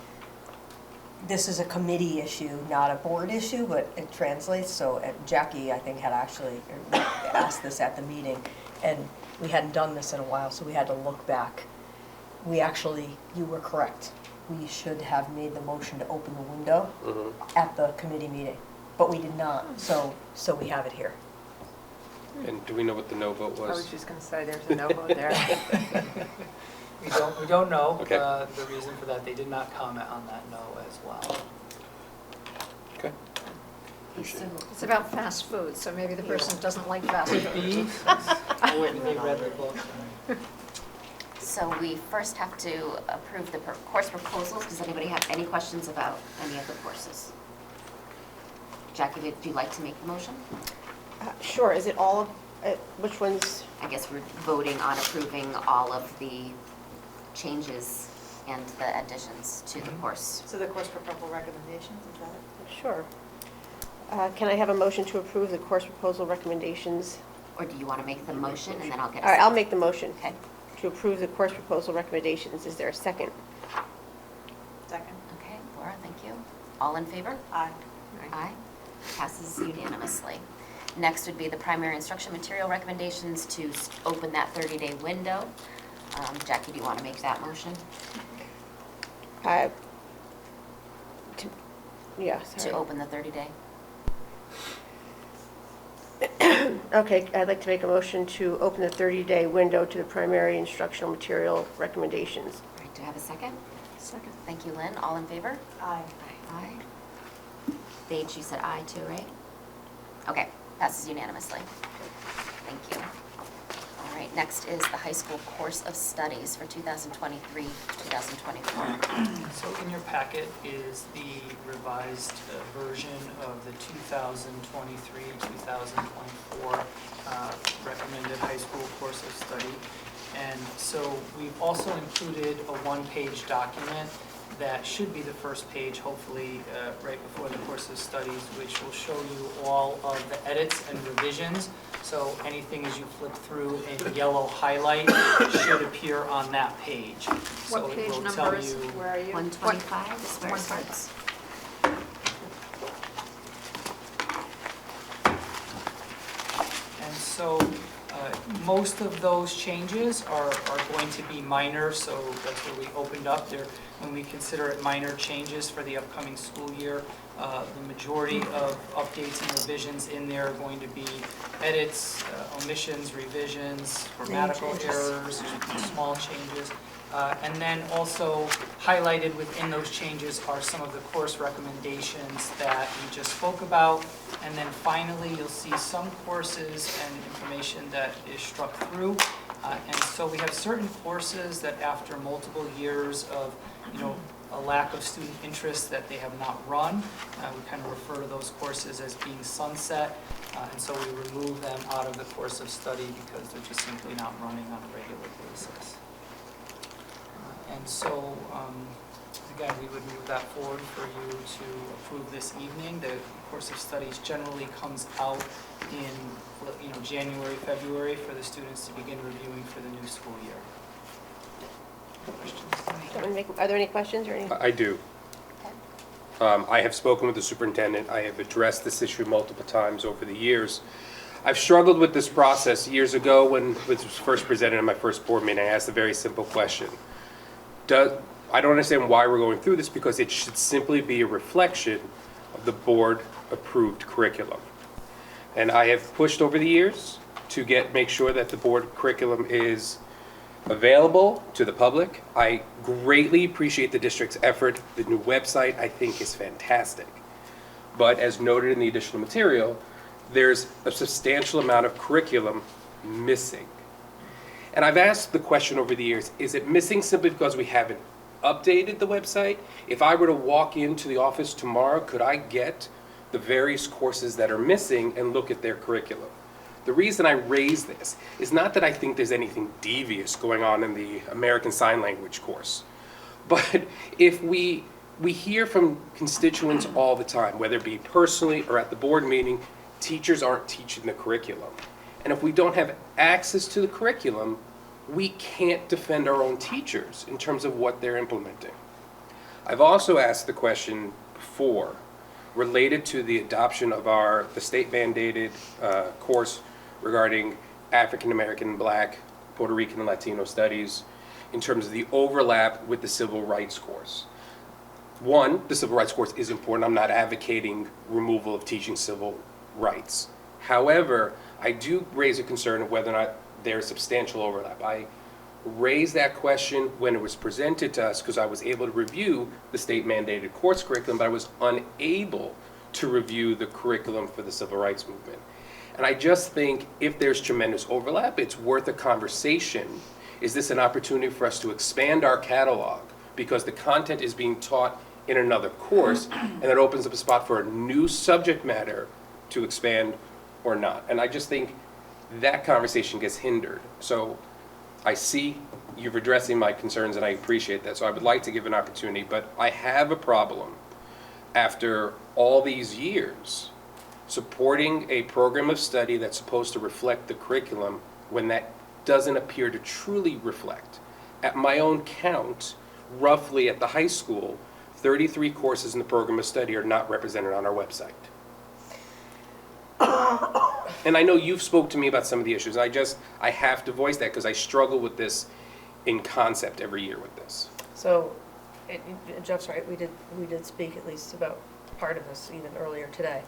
this is a committee issue, not a board issue, but it translates. So Jackie, I think, had actually asked this at the meeting, and we hadn't done this in a while, so we had to look back. You were correct. We should have made the motion to open the window at the committee meeting, but we did not, so we have it here. And do we know what the no vote was? I was just going to say there's a no vote there. We don't know Okay. the reason for that. They did not comment on that no as well. Okay. Appreciate it. It's about fast food, so maybe the person doesn't like fast food. I wouldn't they read the book. So we first have to approve the course proposals. Does anybody have any questions about any of the courses? Jackie, would you like to make the motion? Sure, is it all, which ones? I guess we're voting on approving all of the changes and the additions to the course. So the course proposal recommendations, is that it? Sure. Can I have a motion to approve the course proposal recommendations? Or do you want to make the motion and then I'll get a All right, I'll second? make the motion. Okay. To approve the course proposal recommendations. Is there a second? Second. Okay, Laura, thank you. All in favor? Aye. Aye. Passes unanimously. Next would be the primary instruction material recommendations to open that 30-day window. Jackie, do you want to make that motion? Yeah, sorry. To open the 30-day? Okay, I'd like to make a motion to open the 30-day window to the primary instructional material recommendations. All right, do I have a second? Second. Thank you, Lynn. All in favor? Aye. Aye. Paige, you said aye too, right? Okay, passes unanimously. Thank you. All right, next is the high school course of studies for 2023, 2024. So in your packet is the revised version of the 2023, 2024 recommended high school course of study. And so we've also included a one-page document that should be the first page, hopefully, right before the course of studies, which will show you all of the edits and revisions. So anything as you flip through in yellow highlight should appear on that page. So What it page will number tell is, you- where are you? 125 is where it 125. starts. And so most of those changes are going to be minor, so that's where we opened up there. When we consider it minor changes for the upcoming school year, the majority of updates and revisions in there are going to be edits, omissions, revisions, grammatical errors, small changes. And then also highlighted within those changes are some of the course recommendations that we just spoke about. And then finally, you'll see some courses and information that is struck through. And so we have certain courses that after multiple years of, a lack of student interest that they have not run, we kind of refer to those courses as being sunset. And so we remove them out of the course of study because they're just simply not running on a regular basis. And so, again, we would move that forward for you to approve this evening. The course of studies generally comes out in, January, February for the students to begin reviewing for the new school year. Questions? Are there any questions or any? I do. I have spoken with the superintendent. I have addressed this issue multiple times over the years. I've struggled with this process. Years ago, when it was first presented in my first board meeting, I asked a very simple question. I don't understand why we're going through this, because it should simply be a reflection of the board-approved curriculum. And I have pushed over the years to make sure that the board curriculum is available to the public. I greatly appreciate the district's effort. The new website, I think, is fantastic. But as noted in the additional material, there's a substantial amount of curriculum missing. And I've asked the question over the years, is it missing simply because we haven't updated the website? If I were to walk into the office tomorrow, could I get the various courses that are missing and look at their curriculum? The reason I raise this is not that I think there's anything devious going on in the American Sign Language course, but if we hear from constituents all the time, whether it be personally or at the board meeting, teachers aren't teaching the curriculum. And if we don't have access to the curriculum, we can't defend our own teachers in terms of what they're implementing. I've also asked the question before related to the adoption of the state mandated course regarding African American, Black, Puerto Rican, and Latino studies in terms of the overlap with the civil rights course. One, the civil rights course is important. I'm not advocating removal of teaching civil rights. However, I do raise a concern of whether or not there's substantial overlap. I raised that question when it was presented to us because I was able to review the state mandated course curriculum, but I was unable to review the curriculum for the civil rights movement. And I just think if there's tremendous overlap, it's worth a conversation. Is this an opportunity for us to expand our catalog because the content is being taught in another course, and it opens up a spot for a new subject matter to expand or not? And I just think that conversation gets hindered. So I see you're addressing my concerns, and I appreciate that. So I would like to give an opportunity, but I have a problem after all these years supporting a program of study that's supposed to reflect the curriculum when that doesn't appear to truly reflect. At my own count, roughly at the high school, 33 courses in the program of study are not represented on our website. And I know you've spoke to me about some of the issues, and I have to voice that because I struggle with this in concept every year with this. So, Jeff's right, we did speak at least about part of this even earlier today.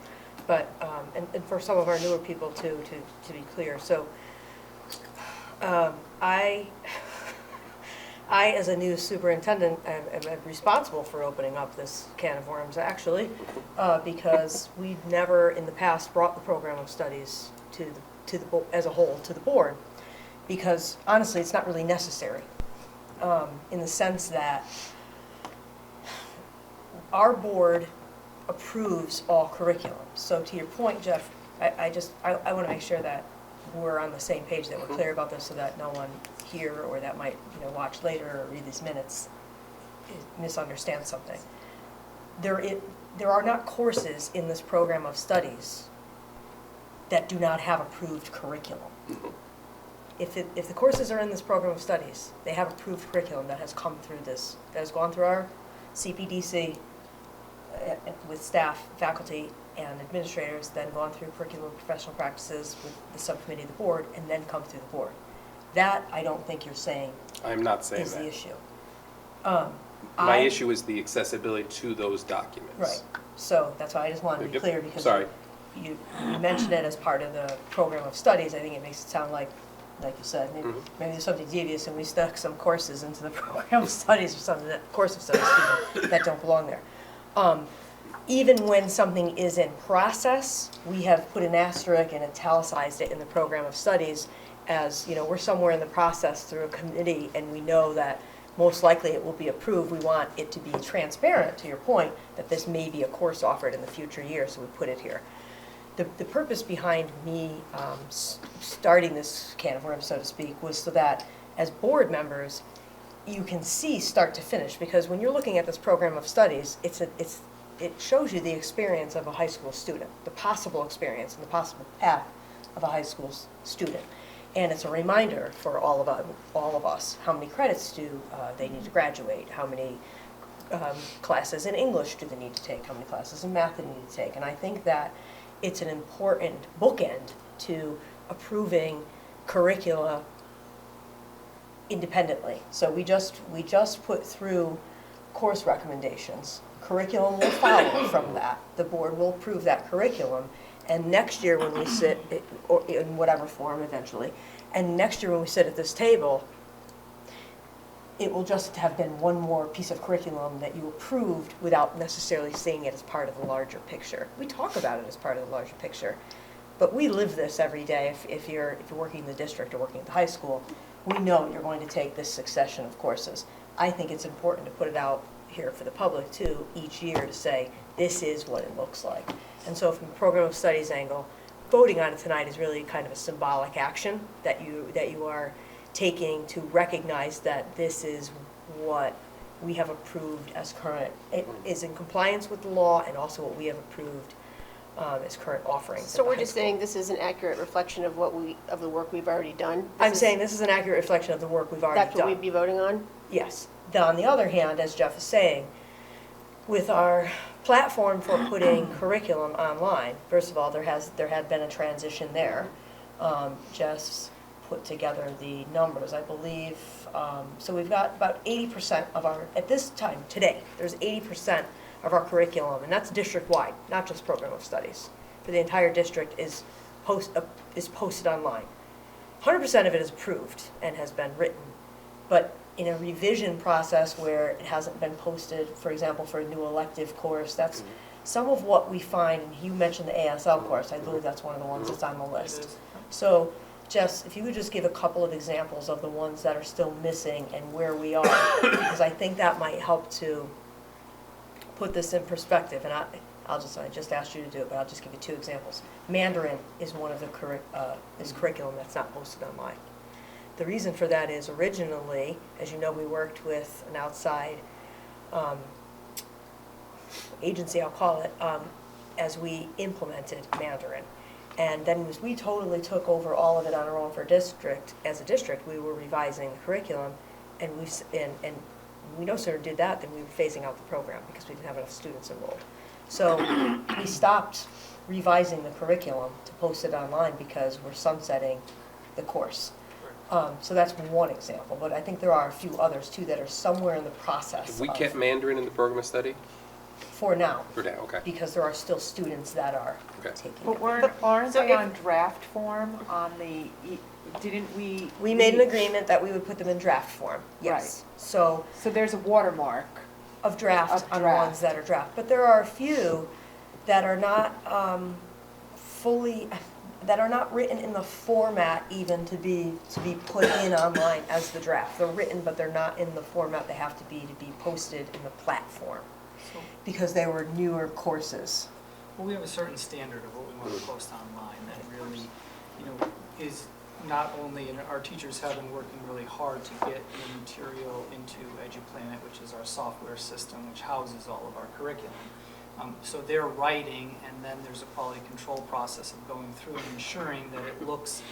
But, and for some of our newer people too, to be clear. So, I, as a new superintendent, am responsible for opening up this can of worms, actually, because we've never in the past brought the program of studies as a whole to the board, because honestly, it's not really necessary, in the sense that our board approves all curriculum. So to your point, Jeff, I want to make sure that we're on the same page, that we're clear about this, so that no one here or that might watch later or read these minutes misunderstands something. There are not courses in this program of studies that do not have approved curriculum. If the courses are in this program of studies, they have approved curriculum that has come through this, that has gone through our CPDC with staff, faculty, and administrators, then gone through curriculum professional practices with the subcommittee of the board, and then come through the board. That, I don't think you're saying I'm not saying is that. the issue. My issue is the accessibility to those documents. Right. So that's why I just wanted to be clear, because Sorry. you mentioned it as part of the program of studies. I think it makes it sound like you said, maybe there's something devious and we stuck some courses into the program of studies or something, course of studies that don't belong there. Even when something is in process, we have put an asterisk and italicized it in the program of studies as, we're somewhere in the process through a committee and we know that most likely it will be approved. We want it to be transparent, to your point, that this may be a course offered in the future year, so we put it here. The purpose behind me starting this can of worms, so to speak, was so that as board members, you can see start to finish, because when you're looking at this program of studies, it shows you the experience of a high school student, the possible experience and the possible path of a high school student. And it's a reminder for all of us, how many credits do they need to graduate, how many classes in English do they need to take, how many classes in math do they need to take. And I think that it's an important bookend to approving curricula independently. So we just put through course recommendations. Curriculum will follow from that. The board will approve that curriculum, and next year when we sit, or in whatever form eventually, and next year when we sit at this table, it will just have been one more piece of curriculum that you approved without necessarily seeing it as part of the larger picture. We talk about it as part of the larger picture, but we live this every day. If you're working in the district or working at the high school, we know you're going to take this succession of courses. I think it's important to put it out here for the public too each year to say this is what it looks like. And so from the program of studies angle, voting on it tonight is really kind of a symbolic action that you are taking to recognize that this is what we have approved as current. It is in compliance with the law and also what we have approved as current offerings. So we're just saying this is an accurate reflection of the work we've already done? I'm saying this is an accurate reflection of the work we've already done. That's what we'd be voting on? Yes. On the other hand, as Jeff is saying, with our platform for putting curriculum online, first of all, there had been a transition there. Jeff's put together the numbers, I believe. So we've got about 80% of our, at this time, today, there's 80% of our curriculum, and that's district-wide, not just program of studies. For the entire district is posted online. 100% of it is approved and has been written, but in a revision process where it hasn't been posted, for example, for a new elective course, that's some of what we find, you mentioned the ASL course, I believe that's one of the ones that's on the list. So Jess, if you could just give a couple of examples of the ones that are still missing and where we are, because I think that might help to put this in perspective. And I just asked you to do it, but I'll just give you 2 examples. Mandarin is one of the curriculum that's not posted online. The reason for that is originally, as you know, we worked with an outside agency, I'll call it, as we implemented Mandarin. And then we totally took over all of it on our own for district. As a district, we were revising the curriculum, and we no sooner did that than we were phasing out the program because we didn't have enough students enrolled. So we stopped revising the curriculum to post it online because we're sunsetting the course. So that's one example, but I think there are a few others too that are somewhere in the process. Have we kept Mandarin in the program of study? For now. For now, okay. Because there are still students that are taking But it. aren't they on draft form on the, didn't we? We made an agreement that we would put them in draft form, yes. Right. So there's a watermark. Of draft on ones that are draft. But there are a few that are not that are not written in the format even to be put in online as the draft. They're written, but they're not in the format they have to be posted in the platform because they were newer courses. Well, we have a certain standard of what we want to post online that really, is not only, and our teachers have been working really hard to get the material into EduPlanet, which is our software system, which houses all of our curriculum. So they're writing, and then there's a quality control process of going through and ensuring that it looks,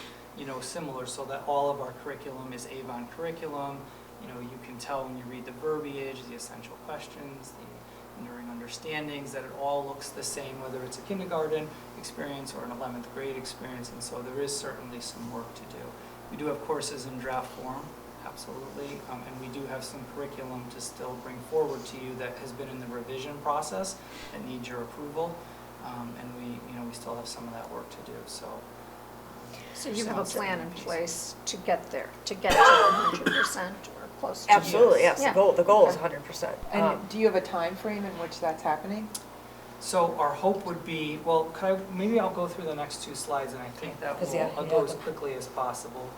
similar, so that all of our curriculum is Avon curriculum. You can tell when you read the verbiage, the essential questions, the enduring understandings, that it all looks the same, whether it's a kindergarten experience or an 11th grade experience, and so there is certainly some work to do. We do have courses in draft form, absolutely, and we do have some curriculum to still bring forward to you that has been in the revision process that needs your approval, and we still have some of that work to do. So you have a plan in place to get there, to get to 100% or close to. Absolutely, yes. Yeah. The goal is 100%. And do you have a time frame in which that's happening? So our hope would be, well, maybe I'll go through the next 2 slides, and I think that I'll go as quickly as possible.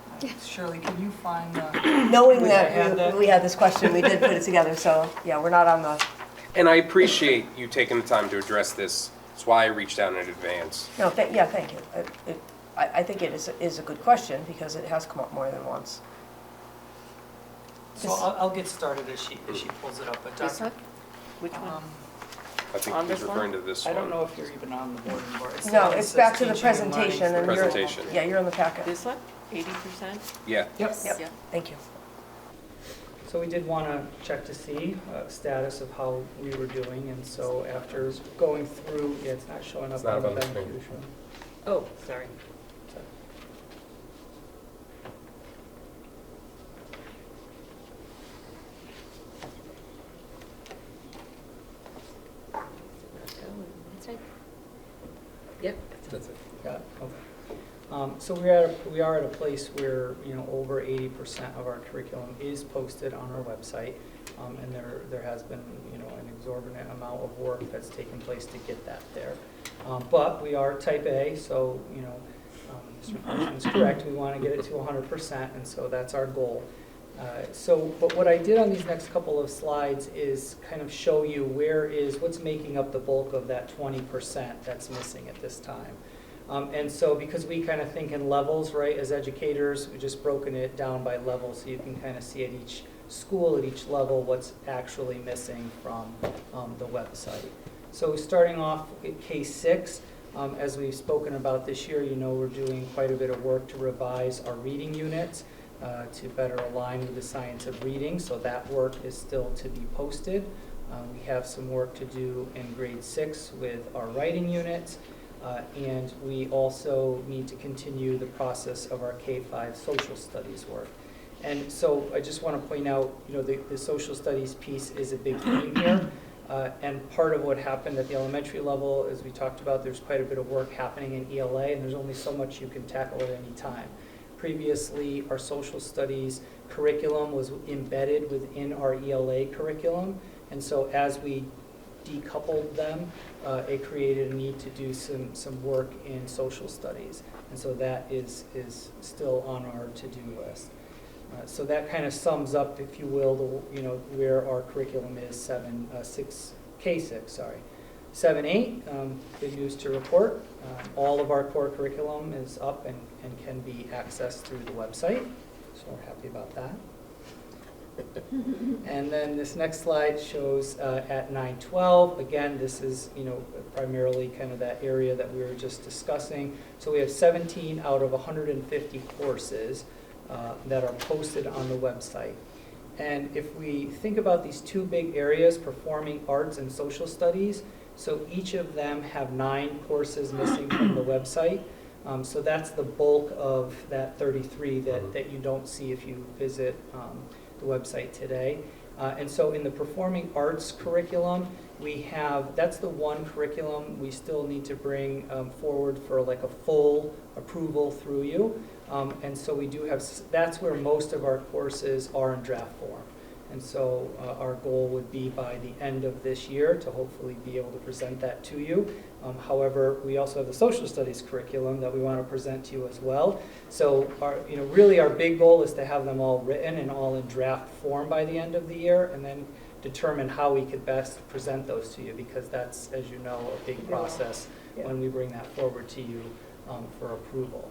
Shirley, can you find knowing that we had this question, we did put it together, so yeah, we're not on the. And I appreciate you taking the time to address this. That's why I reached out in advance. No, thank you. I think it is a good question because it has come up more than once. So I'll get started as she pulls it up. But This one? Which one? I think he's referring to this one. I don't know if you're even on the board anymore. No, it's back to the presentation. And presentation. You're on the packet. This one? 80%? Yeah. Yep. Thank you. So we did want to check to see status of how we were doing, and so after going through, it's not showing up. It's not on on the the screen. Oh, sorry. Yep. That's it. Got it. Okay. So we are at a place where over 80% of our curriculum is posted on our website, and there has been an exorbitant amount of work that's taken place to get that there. But we are type A, so Mr. Function is correct. We want to get it to 100%, and so that's our goal. But what I did on these next couple of slides is kind of show you what's making up the bulk of that 20% that's missing at this time. And so because we kind of think in levels, right, as educators, we've just broken it down by level so you can kind of see at each school, at each level, what's actually missing from the website. So starting off at K-6, as we've spoken about this year, we're doing quite a bit of work to revise our reading units to better align with the science of reading, so that work is still to be posted. We have some work to do in grade 6 with our writing units, and we also need to continue the process of our K-5 social studies work. And so I just want to point out, the social studies piece is a big theme here, and part of what happened at the elementary level, as we talked about, there's quite a bit of work happening in ELA, and there's only so much you can tackle at any time. Previously, our social studies curriculum was embedded within our ELA curriculum, and so as we decoupled them, it created a need to do some work in social studies. And so that is still on our to-do list. So that kind of sums up, if you will, where our curriculum is K6, sorry. 7-8, good news to report. All of our core curriculum is up and can be accessed through the website. So we're happy about that. And then this next slide shows at 9-12, again, this is primarily kind of that area that we were just discussing. So we have 17 out of 150 courses that are posted on the website. And if we think about these two big areas, performing arts and social studies, so each of them have 9 courses missing from the website. So that's the bulk of that 33 that you don't see if you visit the website today. And so in the performing arts curriculum, that's the one curriculum we still need to bring forward for like a full approval through you. And so we do have, that's where most of our courses are in draft form. And so our goal would be by the end of this year to hopefully be able to present that to you. However, we also have the social studies curriculum that we want to present to you as well. So really our big goal is to have them all written and all in draft form by the end of the year, and then determine how we could best present those to you, because that's, as you know, a big process when we bring that forward to you for approval.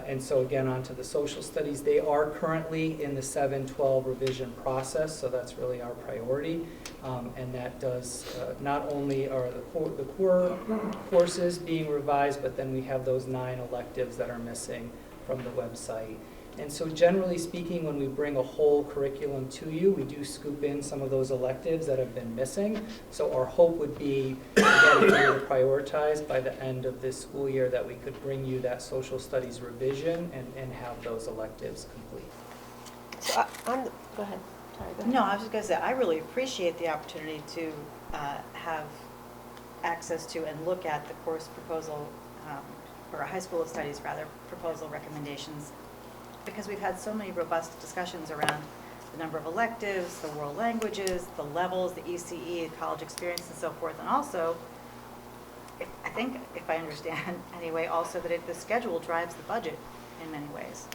And so again, onto the social studies, they are currently in the 7-12 revision process, so that's really our priority. And that does, not only are the core courses being revised, but then we have those 9 electives that are missing from the website. And so generally speaking, when we bring a whole curriculum to you, we do scoop in some of those electives that have been missing. So our hope would be, again, if we were to prioritize by the end of this school year, that we could bring you that social studies revision and have those electives complete. So go ahead. Sorry, go ahead. No, I was just going to say, I really appreciate the opportunity to have access to and look at the course proposal, or a high school of studies, rather, proposal recommendations, because we've had so many robust discussions around the number of electives, the world languages, the levels, the ECE, college experience, and so forth. And also, I think, if I understand anyway, also that the schedule drives the budget in many ways.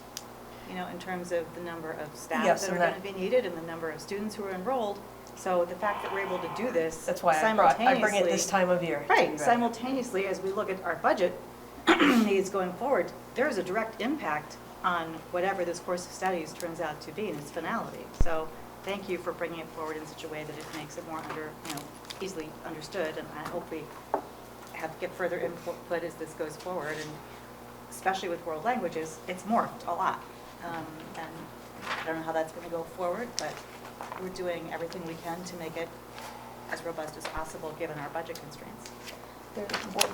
In terms of the number of staff that are going to be needed and the number of students who are enrolled. So the fact that we're able to do this That's why simultaneously. I bring it this time of year. Right, simultaneously as we look at our budget needs going forward, there is a direct impact on whatever this course of studies turns out to be in its finality. So thank you for bringing it forward in such a way that it makes it more easily understood, and I hope we get further input as this goes forward, and especially with world languages, it's morphed a lot. And I don't know how that's going to go forward, but we're doing everything we can to make it as robust as possible given our budget constraints.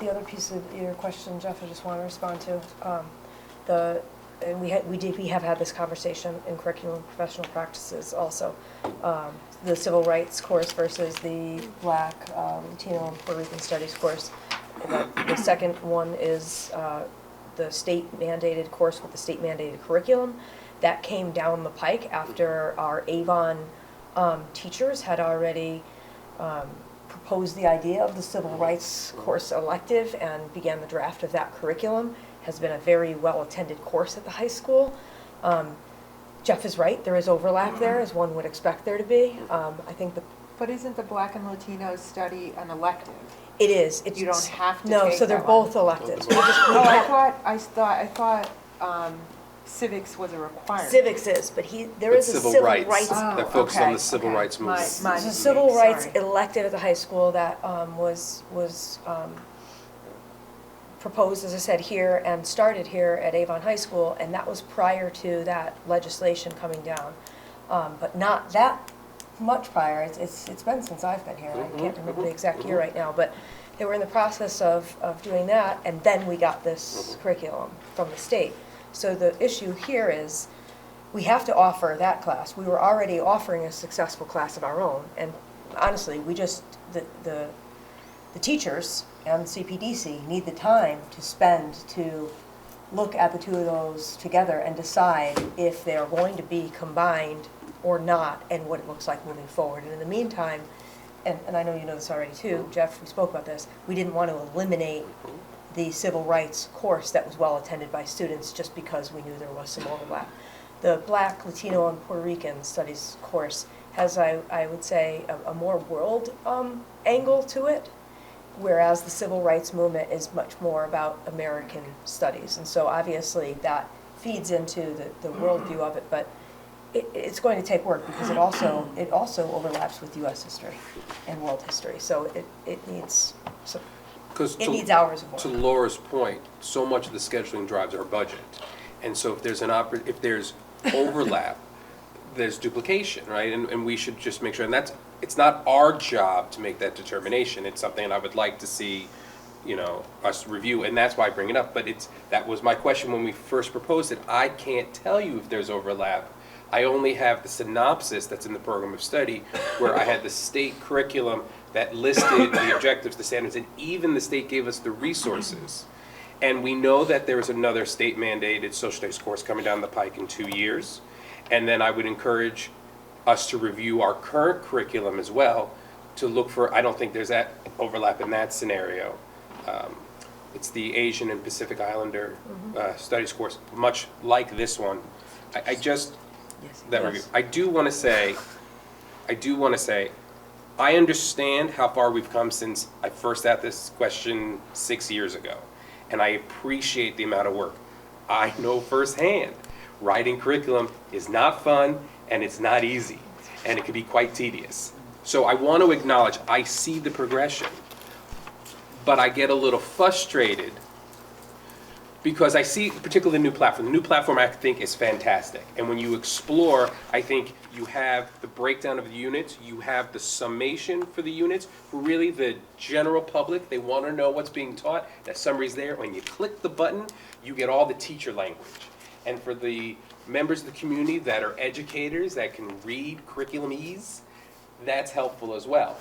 The other piece of your question, Jeff, I just want to respond to, and we have had this conversation in curriculum professional practices also. The civil rights course versus the Black, Latino, and Puerto Rican studies course. The second one is the state mandated course with the state mandated curriculum. That came down the pike after our Avon teachers had already proposed the idea of the civil rights course elective and began the draft of that curriculum. Has been a very well-attended course at the high school. Jeff is right, there is overlap there, as one would expect there to be. I think But isn't the Black and Latino study an elective? It is. You don't have to No, take so they're that both one. electives. I thought civics was a requirement. Civics is, but there is a civil rights. That focuses on the civil rights movement. There's a civil rights elective at the high school that was proposed, as I said, here and started here at Avon High School, and that was prior to that legislation coming down. But not that much prior. It's been since I've been here. I can't remember the exact year right now, but they were in the process of doing that, and then we got this curriculum from the state. So the issue here is we have to offer that class. We were already offering a successful class of our own, and honestly, we just, the teachers and CPDC need the time to spend to look at the two of those together and decide if they are going to be combined or not, and what it looks like moving forward. And in the meantime, and I know you know this already too, Jeff, we spoke about this, we didn't want to eliminate the civil rights course that was well attended by students just because we knew there was some overlap. The Black, Latino, and Puerto Rican Studies course has, I would say, a more world angle to it, whereas the civil rights movement is much more about American studies. And so obviously that feeds into the worldview of it, but it's going to take work because it also overlaps with U.S. history and world history. So it needs needs hours of work. To Laura's point, so much of the scheduling drives our budget, and so if there's if there's overlap, there's duplication, right? And we should just make sure. And it's not our job to make that determination. It's something I would like to see, us review, and that's why I bring it up. But that was my question when we first proposed it. I can't tell you if there's overlap. I only have the synopsis that's in the program of study, where I had the state curriculum that listed the objectives, the standards, and even the state gave us the resources. And we know that there is another state mandated social studies course coming down the pike in 2 years. And then I would encourage us to review our current curriculum as well to look for, I don't think there's that overlap in that scenario. It's the Asian and Pacific Islander studies course, much like this one. Review. I do want to say, I understand how far we've come since I first asked this question 6 years ago, and I appreciate the amount of work. I know firsthand, writing curriculum is not fun, and it's not easy, and it can be quite tedious. So I want to acknowledge, I see the progression, but I get a little frustrated because I see particularly the new platform. The new platform I think is fantastic. And when you explore, I think you have the breakdown of the units, you have the summation for the units. For really the general public, they want to know what's being taught. That summary's there. When you click the button, you get all the teacher language. And for the members of the community that are educators, that can read curriculum-ese, that's helpful as well.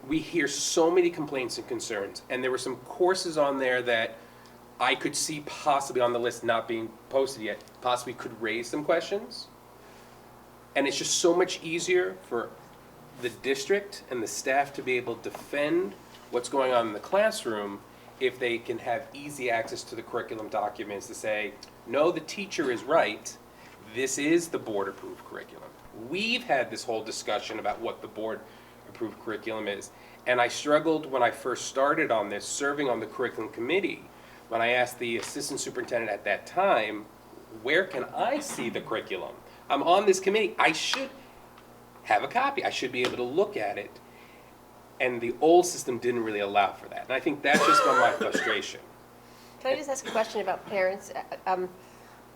We hear so many complaints and concerns, and there were some courses on there that I could see possibly on the list not being posted yet, possibly could raise some questions. And it's just so much easier for the district and the staff to be able to defend what's going on in the classroom if they can have easy access to the curriculum documents to say, no, the teacher is right, this is the board-approved curriculum. We've had this whole discussion about what the board-approved curriculum is. And I struggled when I first started on this, serving on the curriculum committee, when I asked the assistant superintendent at that time, where can I see the curriculum? I'm on this committee, I should have a copy, I should be able to look at it. And the old system didn't really allow for that. And I think that's just my frustration. Can I just ask a question about parents?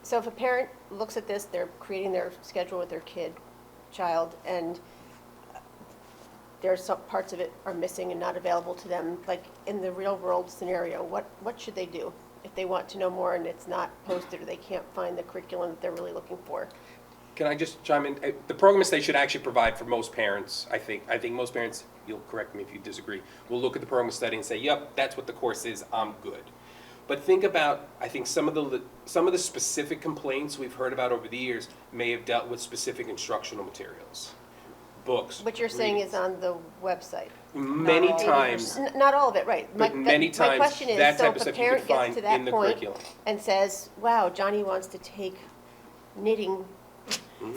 So if a parent looks at this, they're creating their schedule with their child, and there's some parts of it are missing and not available to them, like in the real world scenario, what should they do if they want to know more and it's not posted or they can't find the curriculum that they're really looking for? Can I just chime in? The programs they should actually provide for most parents, I think most parents, you'll correct me if you disagree, will look at the program study and say, yep, that's what the course is, I'm good. But think about, I think some of the specific complaints we've heard about over the years may have dealt with specific instructional materials, books. What you're saying is on the website. Many times. Not all of it, right. But many times, my question is, that so type of if a stuff you parent can gets find to that in the point curriculum. and says, wow, Johnny wants to take knitting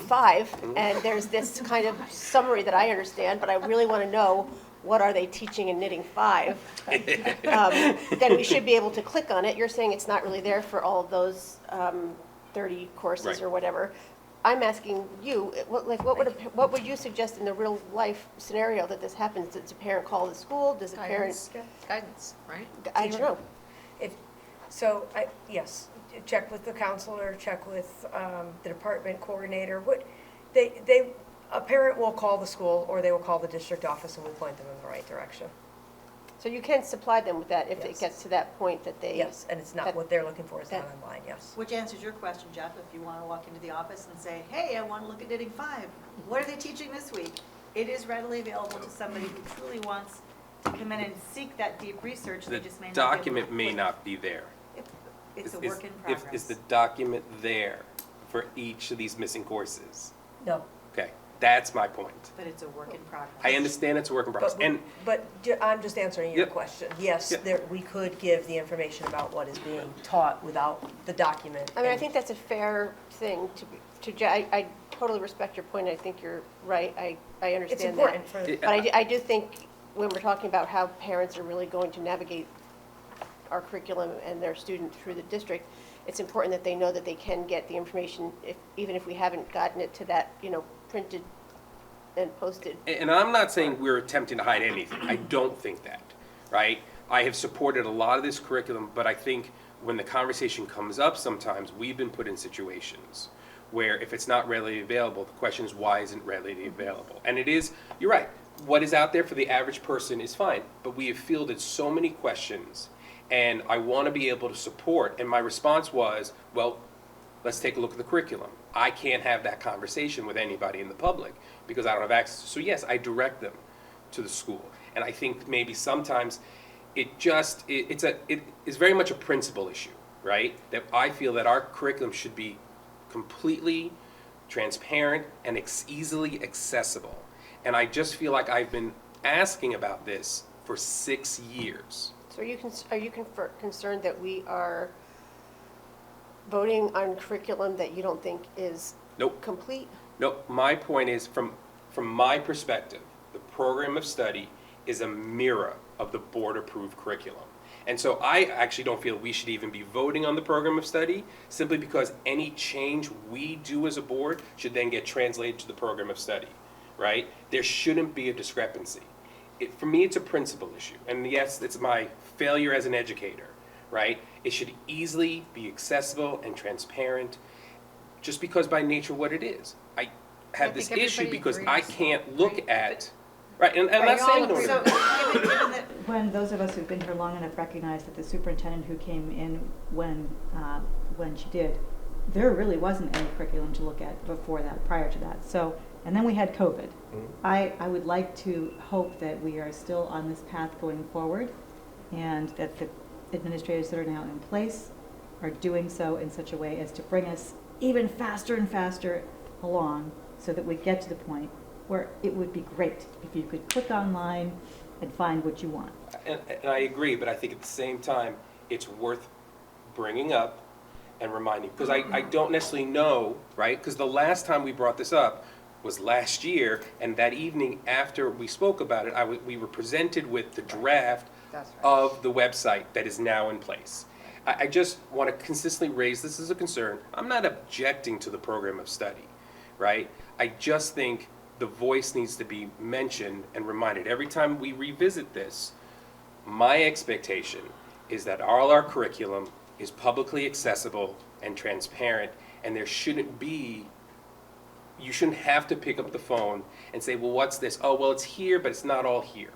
5, and there's this kind of summary that I understand, but I really want to know what are they teaching in knitting 5, then we should be able to click on it. You're saying it's not really there for all of those 30 courses Right. or whatever. I'm asking you, what would you suggest in the real life scenario that this happens? Does a parent call the school? Does a parent? Guidance, right? I don't know. Yes, check with the counselor, check with the department coordinator. A parent will call the school or they will call the district office and we'll point them in the right direction. So you can supply them with that if it gets to that point that they. Yes, and it's not what they're looking for is not online, yes. Which answers your question, Jeff, if you want to walk into the office and say, hey, I want to look at knitting 5. What are they teaching this week? It is readily available to somebody who truly wants to come in and seek that deep research. The They just may not be able to document may click. not be there. It's a work in progress. Is the document there for each of these missing courses? No. Okay. That's my point. But it's a work in progress. I understand it's a work in progress. I'm just answering your Yep. question. Yes, Yep. we could give the information about what is being taught without the document. I mean, I think that's a fair thing I totally respect your point. I think you're right. I understand that. Important for. But I do think when we're talking about how parents are really going to navigate our curriculum and their student through the district, it's important that they know that they can get the information even if we haven't gotten it to that, printed and posted. And I'm not saying we're attempting to hide anything. I don't think that, right? I have supported a lot of this curriculum, but I think when the conversation comes up sometimes, we've been put in situations where if it's not readily available, the question is why isn't it readily available? And it is, you're right, what is out there for the average person is fine, but we have fielded so many questions and I want to be able to support, and my response was, well, let's take a look at the curriculum. I can't have that conversation with anybody in the public because I don't have access. So yes, I direct them to the school. And I think maybe sometimes it is very much a principle issue, right? That I feel that our curriculum should be completely transparent and easily accessible. And I just feel like I've been asking about this for 6 years. So are you concerned that we are voting on curriculum that you don't think is complete? Nope. My point is, from my perspective, the program of study is a mirror of the board-approved curriculum. And so I actually don't feel we should even be voting on the program of study, simply because any change we do as a board should then get translated to the program of study, right? There shouldn't be a discrepancy. For me, it's a principle issue. And yes, it's my failure as an educator, right? It should easily be accessible and transparent, just because by nature what it is. I have this issue because I can't look at, right, and I'm not saying no. So, given that when those of us who've been here long enough recognize that the superintendent who came in when she did, there really wasn't any curriculum to look at before that, prior to that. So, and then we had COVID. I would like to hope that we are still on this path going forward, and that the administrators that are now in place are doing so in such a way as to bring us even faster and faster along, so that we get to the point where it would be great if you could click online and find what you want. And I agree, but I think at the same time, it's worth bringing up and reminding, because I don't necessarily know, right? Because the last time we brought this up was last year, and that evening after we spoke about it, we were presented with the draft of the website that is now in place. I just want to consistently raise this as a concern. I'm not objecting to the program of study, right? I just think the voice needs to be mentioned and reminded. Every time we revisit this, my expectation is that all our curriculum is publicly accessible and transparent, and there shouldn't be, you shouldn't have to pick up the phone and say, well, what's this? Oh, well, it's here, but it's not all here.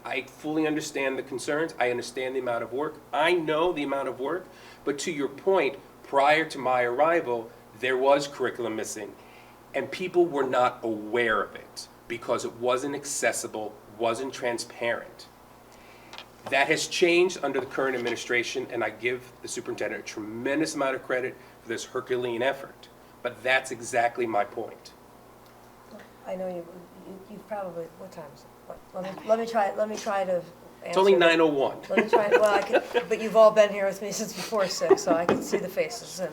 I fully understand the concerns. I understand the amount of work. I know the amount of work. But to your point, prior to my arrival, there was curriculum missing, and people were not aware of it because it wasn't accessible, wasn't transparent. That has changed under the current administration, and I give the superintendent a tremendous amount of credit for this Herculean effort. But that's exactly my point. I know you probably, what time is it? Let me try to answer. It's only 9:01. Let me try, but you've all been here with me since before 6, so I can see the faces, and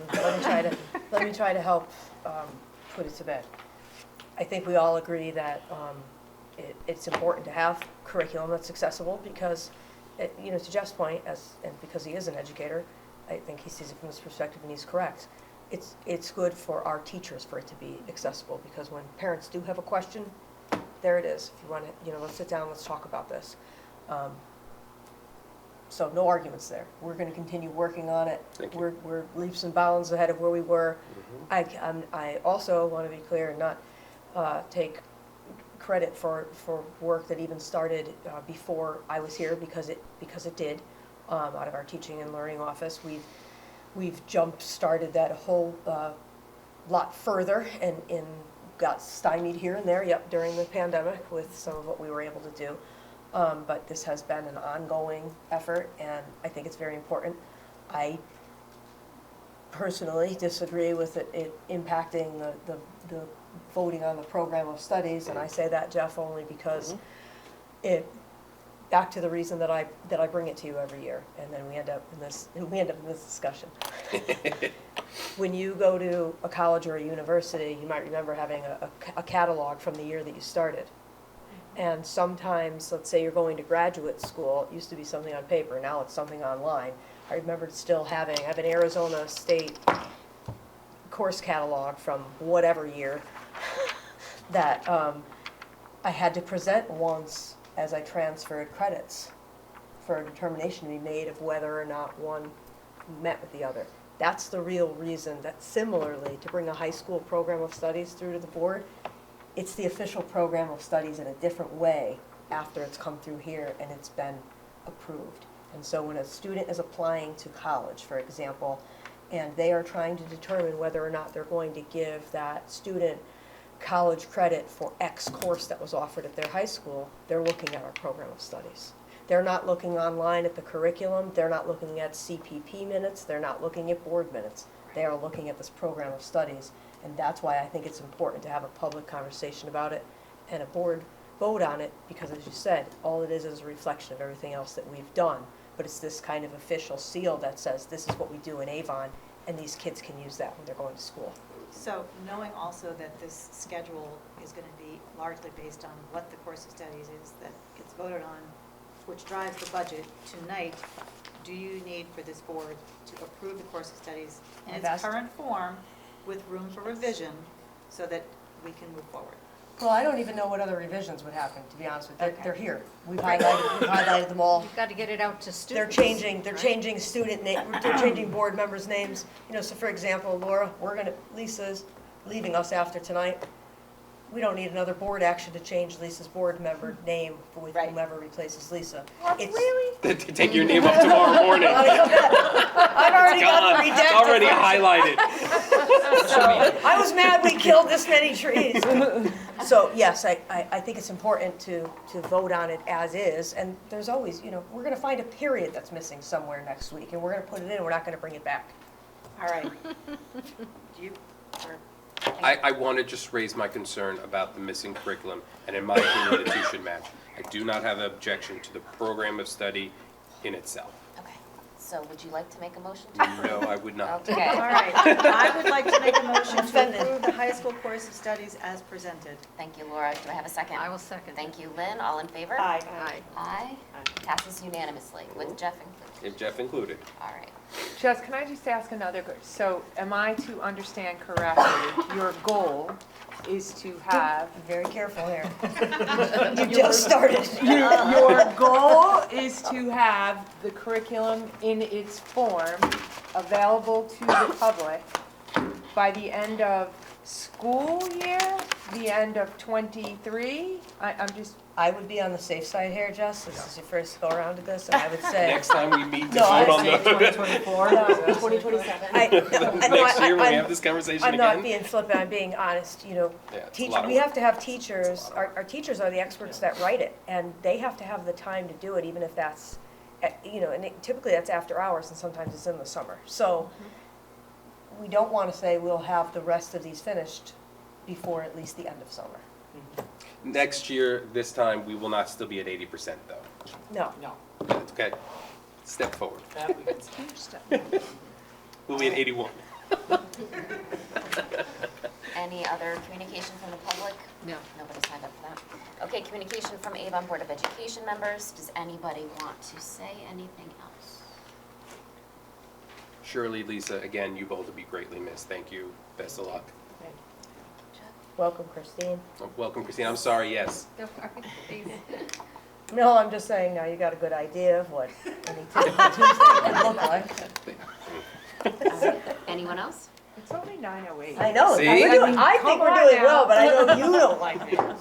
let me try to help put it to bed. I think we all agree that it's important to have curriculum that's accessible because, to Jeff's point, and because he is an educator, I think he sees it from his perspective, and he's correct. It's good for our teachers for it to be accessible, because when parents do have a question, there it is. If you want to, let's sit down, let's talk about this. So no arguments there. We're going to continue working on it. We're leaps and bounds ahead of where we were. I also want to be clear and not take credit for work that even started before I was here, because it did, out of our teaching and learning office. We've jump-started that a whole lot further and got stymied here and there, during the pandemic with some of what we were able to do. But this has been an ongoing effort, and I think it's very important. I personally disagree with it impacting the voting on the program of studies, and I say that, Jeff, only because back to the reason that I bring it to you every year, and then we end up in this discussion. When you go to a college or a university, you might remember having a catalog from the year that you started. And sometimes, let's say you're going to graduate school, it used to be something on paper, now it's something online. I remember still I have an Arizona State course catalog from whatever year that I had to present once as I transferred credits for a determination to be made of whether or not one met with the other. That's the real reason that similarly, to bring a high school program of studies through to the board, it's the official program of studies in a different way after it's come through here and it's been approved. And so when a student is applying to college, for example, and they are trying to determine whether or not they're going to give that student college credit for X course that was offered at their high school, they're looking at our program of studies. They're not looking online at the curriculum, they're not looking at CPP minutes, they're not looking at board minutes. They are looking at this program of studies, and that's why I think it's important to have a public conversation about it and a board vote on it, because as you said, all it is a reflection of everything else that we've done, but it's this kind of official seal that says this is what we do in Avon, and these kids can use that when they're going to school. So knowing also that this schedule is going to be largely based on what the course of studies is that gets voted on, which drives the budget tonight, do you need for this board to approve the course of studies in its current form with room for revision so that we can move forward? Well, I don't even know what other revisions would happen, to be honest with you. They're here. We've highlighted them all. You've got to get it out to students. They're changing student they're changing board members' names. You know, so for example, Laura, Lisa's leaving us after tonight. We don't need another board action to change Lisa's board member name with whomever replaces Lisa. Really? Take your name up tomorrow morning. I've already got the redacted. It's already highlighted. So, I was mad we killed this many trees. So yes, I think it's important to vote on it as is, and there's always, you know, we're going to find a period that's missing somewhere next week, and we're going to put it in, we're not going to bring it back. All right. Do you, or I want to just raise my concern about the missing curriculum, and in my opinion, the two should match. I do not have an objection to the program of study in itself. Okay, so would you like to make a motion to approve? No, I would not. Okay. all right. I would like to make a motion to approve the high school course of studies as presented. Thank you, Laura. Do I have a second? I will second. Thank you, Lynn. All in favor? Aye. Aye. Aye. Passes unanimously, with Jeff included. If Jeff included. All right. Jess, can I just ask another, so am I to understand correctly, your goal is to have... Be very careful here. You just started. Your goal is to have the curriculum in its form available to the public by the end of school year, the end of 23? I'm just... I would be on the safe side here, Jess. This is your first go around to this, and I would say... Next time we meet to No, vote on I the... 2024, 2027. Next year when we have this conversation I'm again? not being flippant, I'm being honest, you know. Yeah, it's a lot of We work. have to have teachers, our teachers are the experts that write it, and they have to have the time to do it, even if that's, you know, and typically that's after hours, and sometimes it's in the summer. So we don't want to say we'll have the rest of these finished before at least the end of summer. Next year, this time, we will not still be at 80% though. No. No, That's okay. Step forward. that we can see. Huge step. We'll be at 81. Any other communication from the public? No. Nobody signed up for that. Okay, communication from Avon Board of Education members. Does anybody want to say anything else? Shirley, Lisa, again, you both will be greatly missed. Thank you. Best of luck. Welcome, Christine. Welcome, Christine. I'm sorry, yes. No, I'm just saying now you got a good idea of what any typical Tuesday could look like. Anyone else? It's only 9:08. I know. See? I think we're doing well, but I know you don't like me. All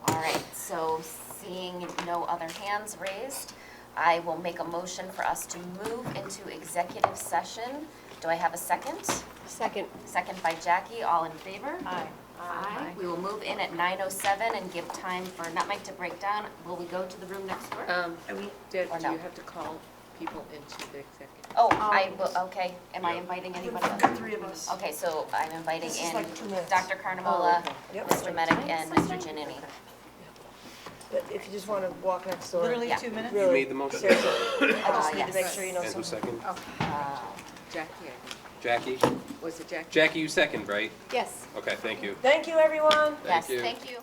right, so seeing no other hands raised, I will make a motion for us to move into executive session. Do I have a second? Second. Second by Jackie. All in favor? Aye. Aye. We will move in at 9:07 and give time for Nutmeg to break down. Will we go to the room next door? Do Or no? you have to call people into the executive? Oh, okay, am I inviting anybody else? The three of us. Okay, so I'm inviting This is in like 2 minutes. Dr. Carnamola, Oh, okay. Yep. Mr. Medic, and Mr. Giannini. But if you just want to walk next door. Literally Yeah. 2 minutes? You Really, made the motion? seriously. I just need to Yes. make sure you know And who something. second? Jackie, Jackie? was it Jackie? Jackie, you second, right? Yes. Okay, thank you. Thank you, everyone. Yes, you. thank you.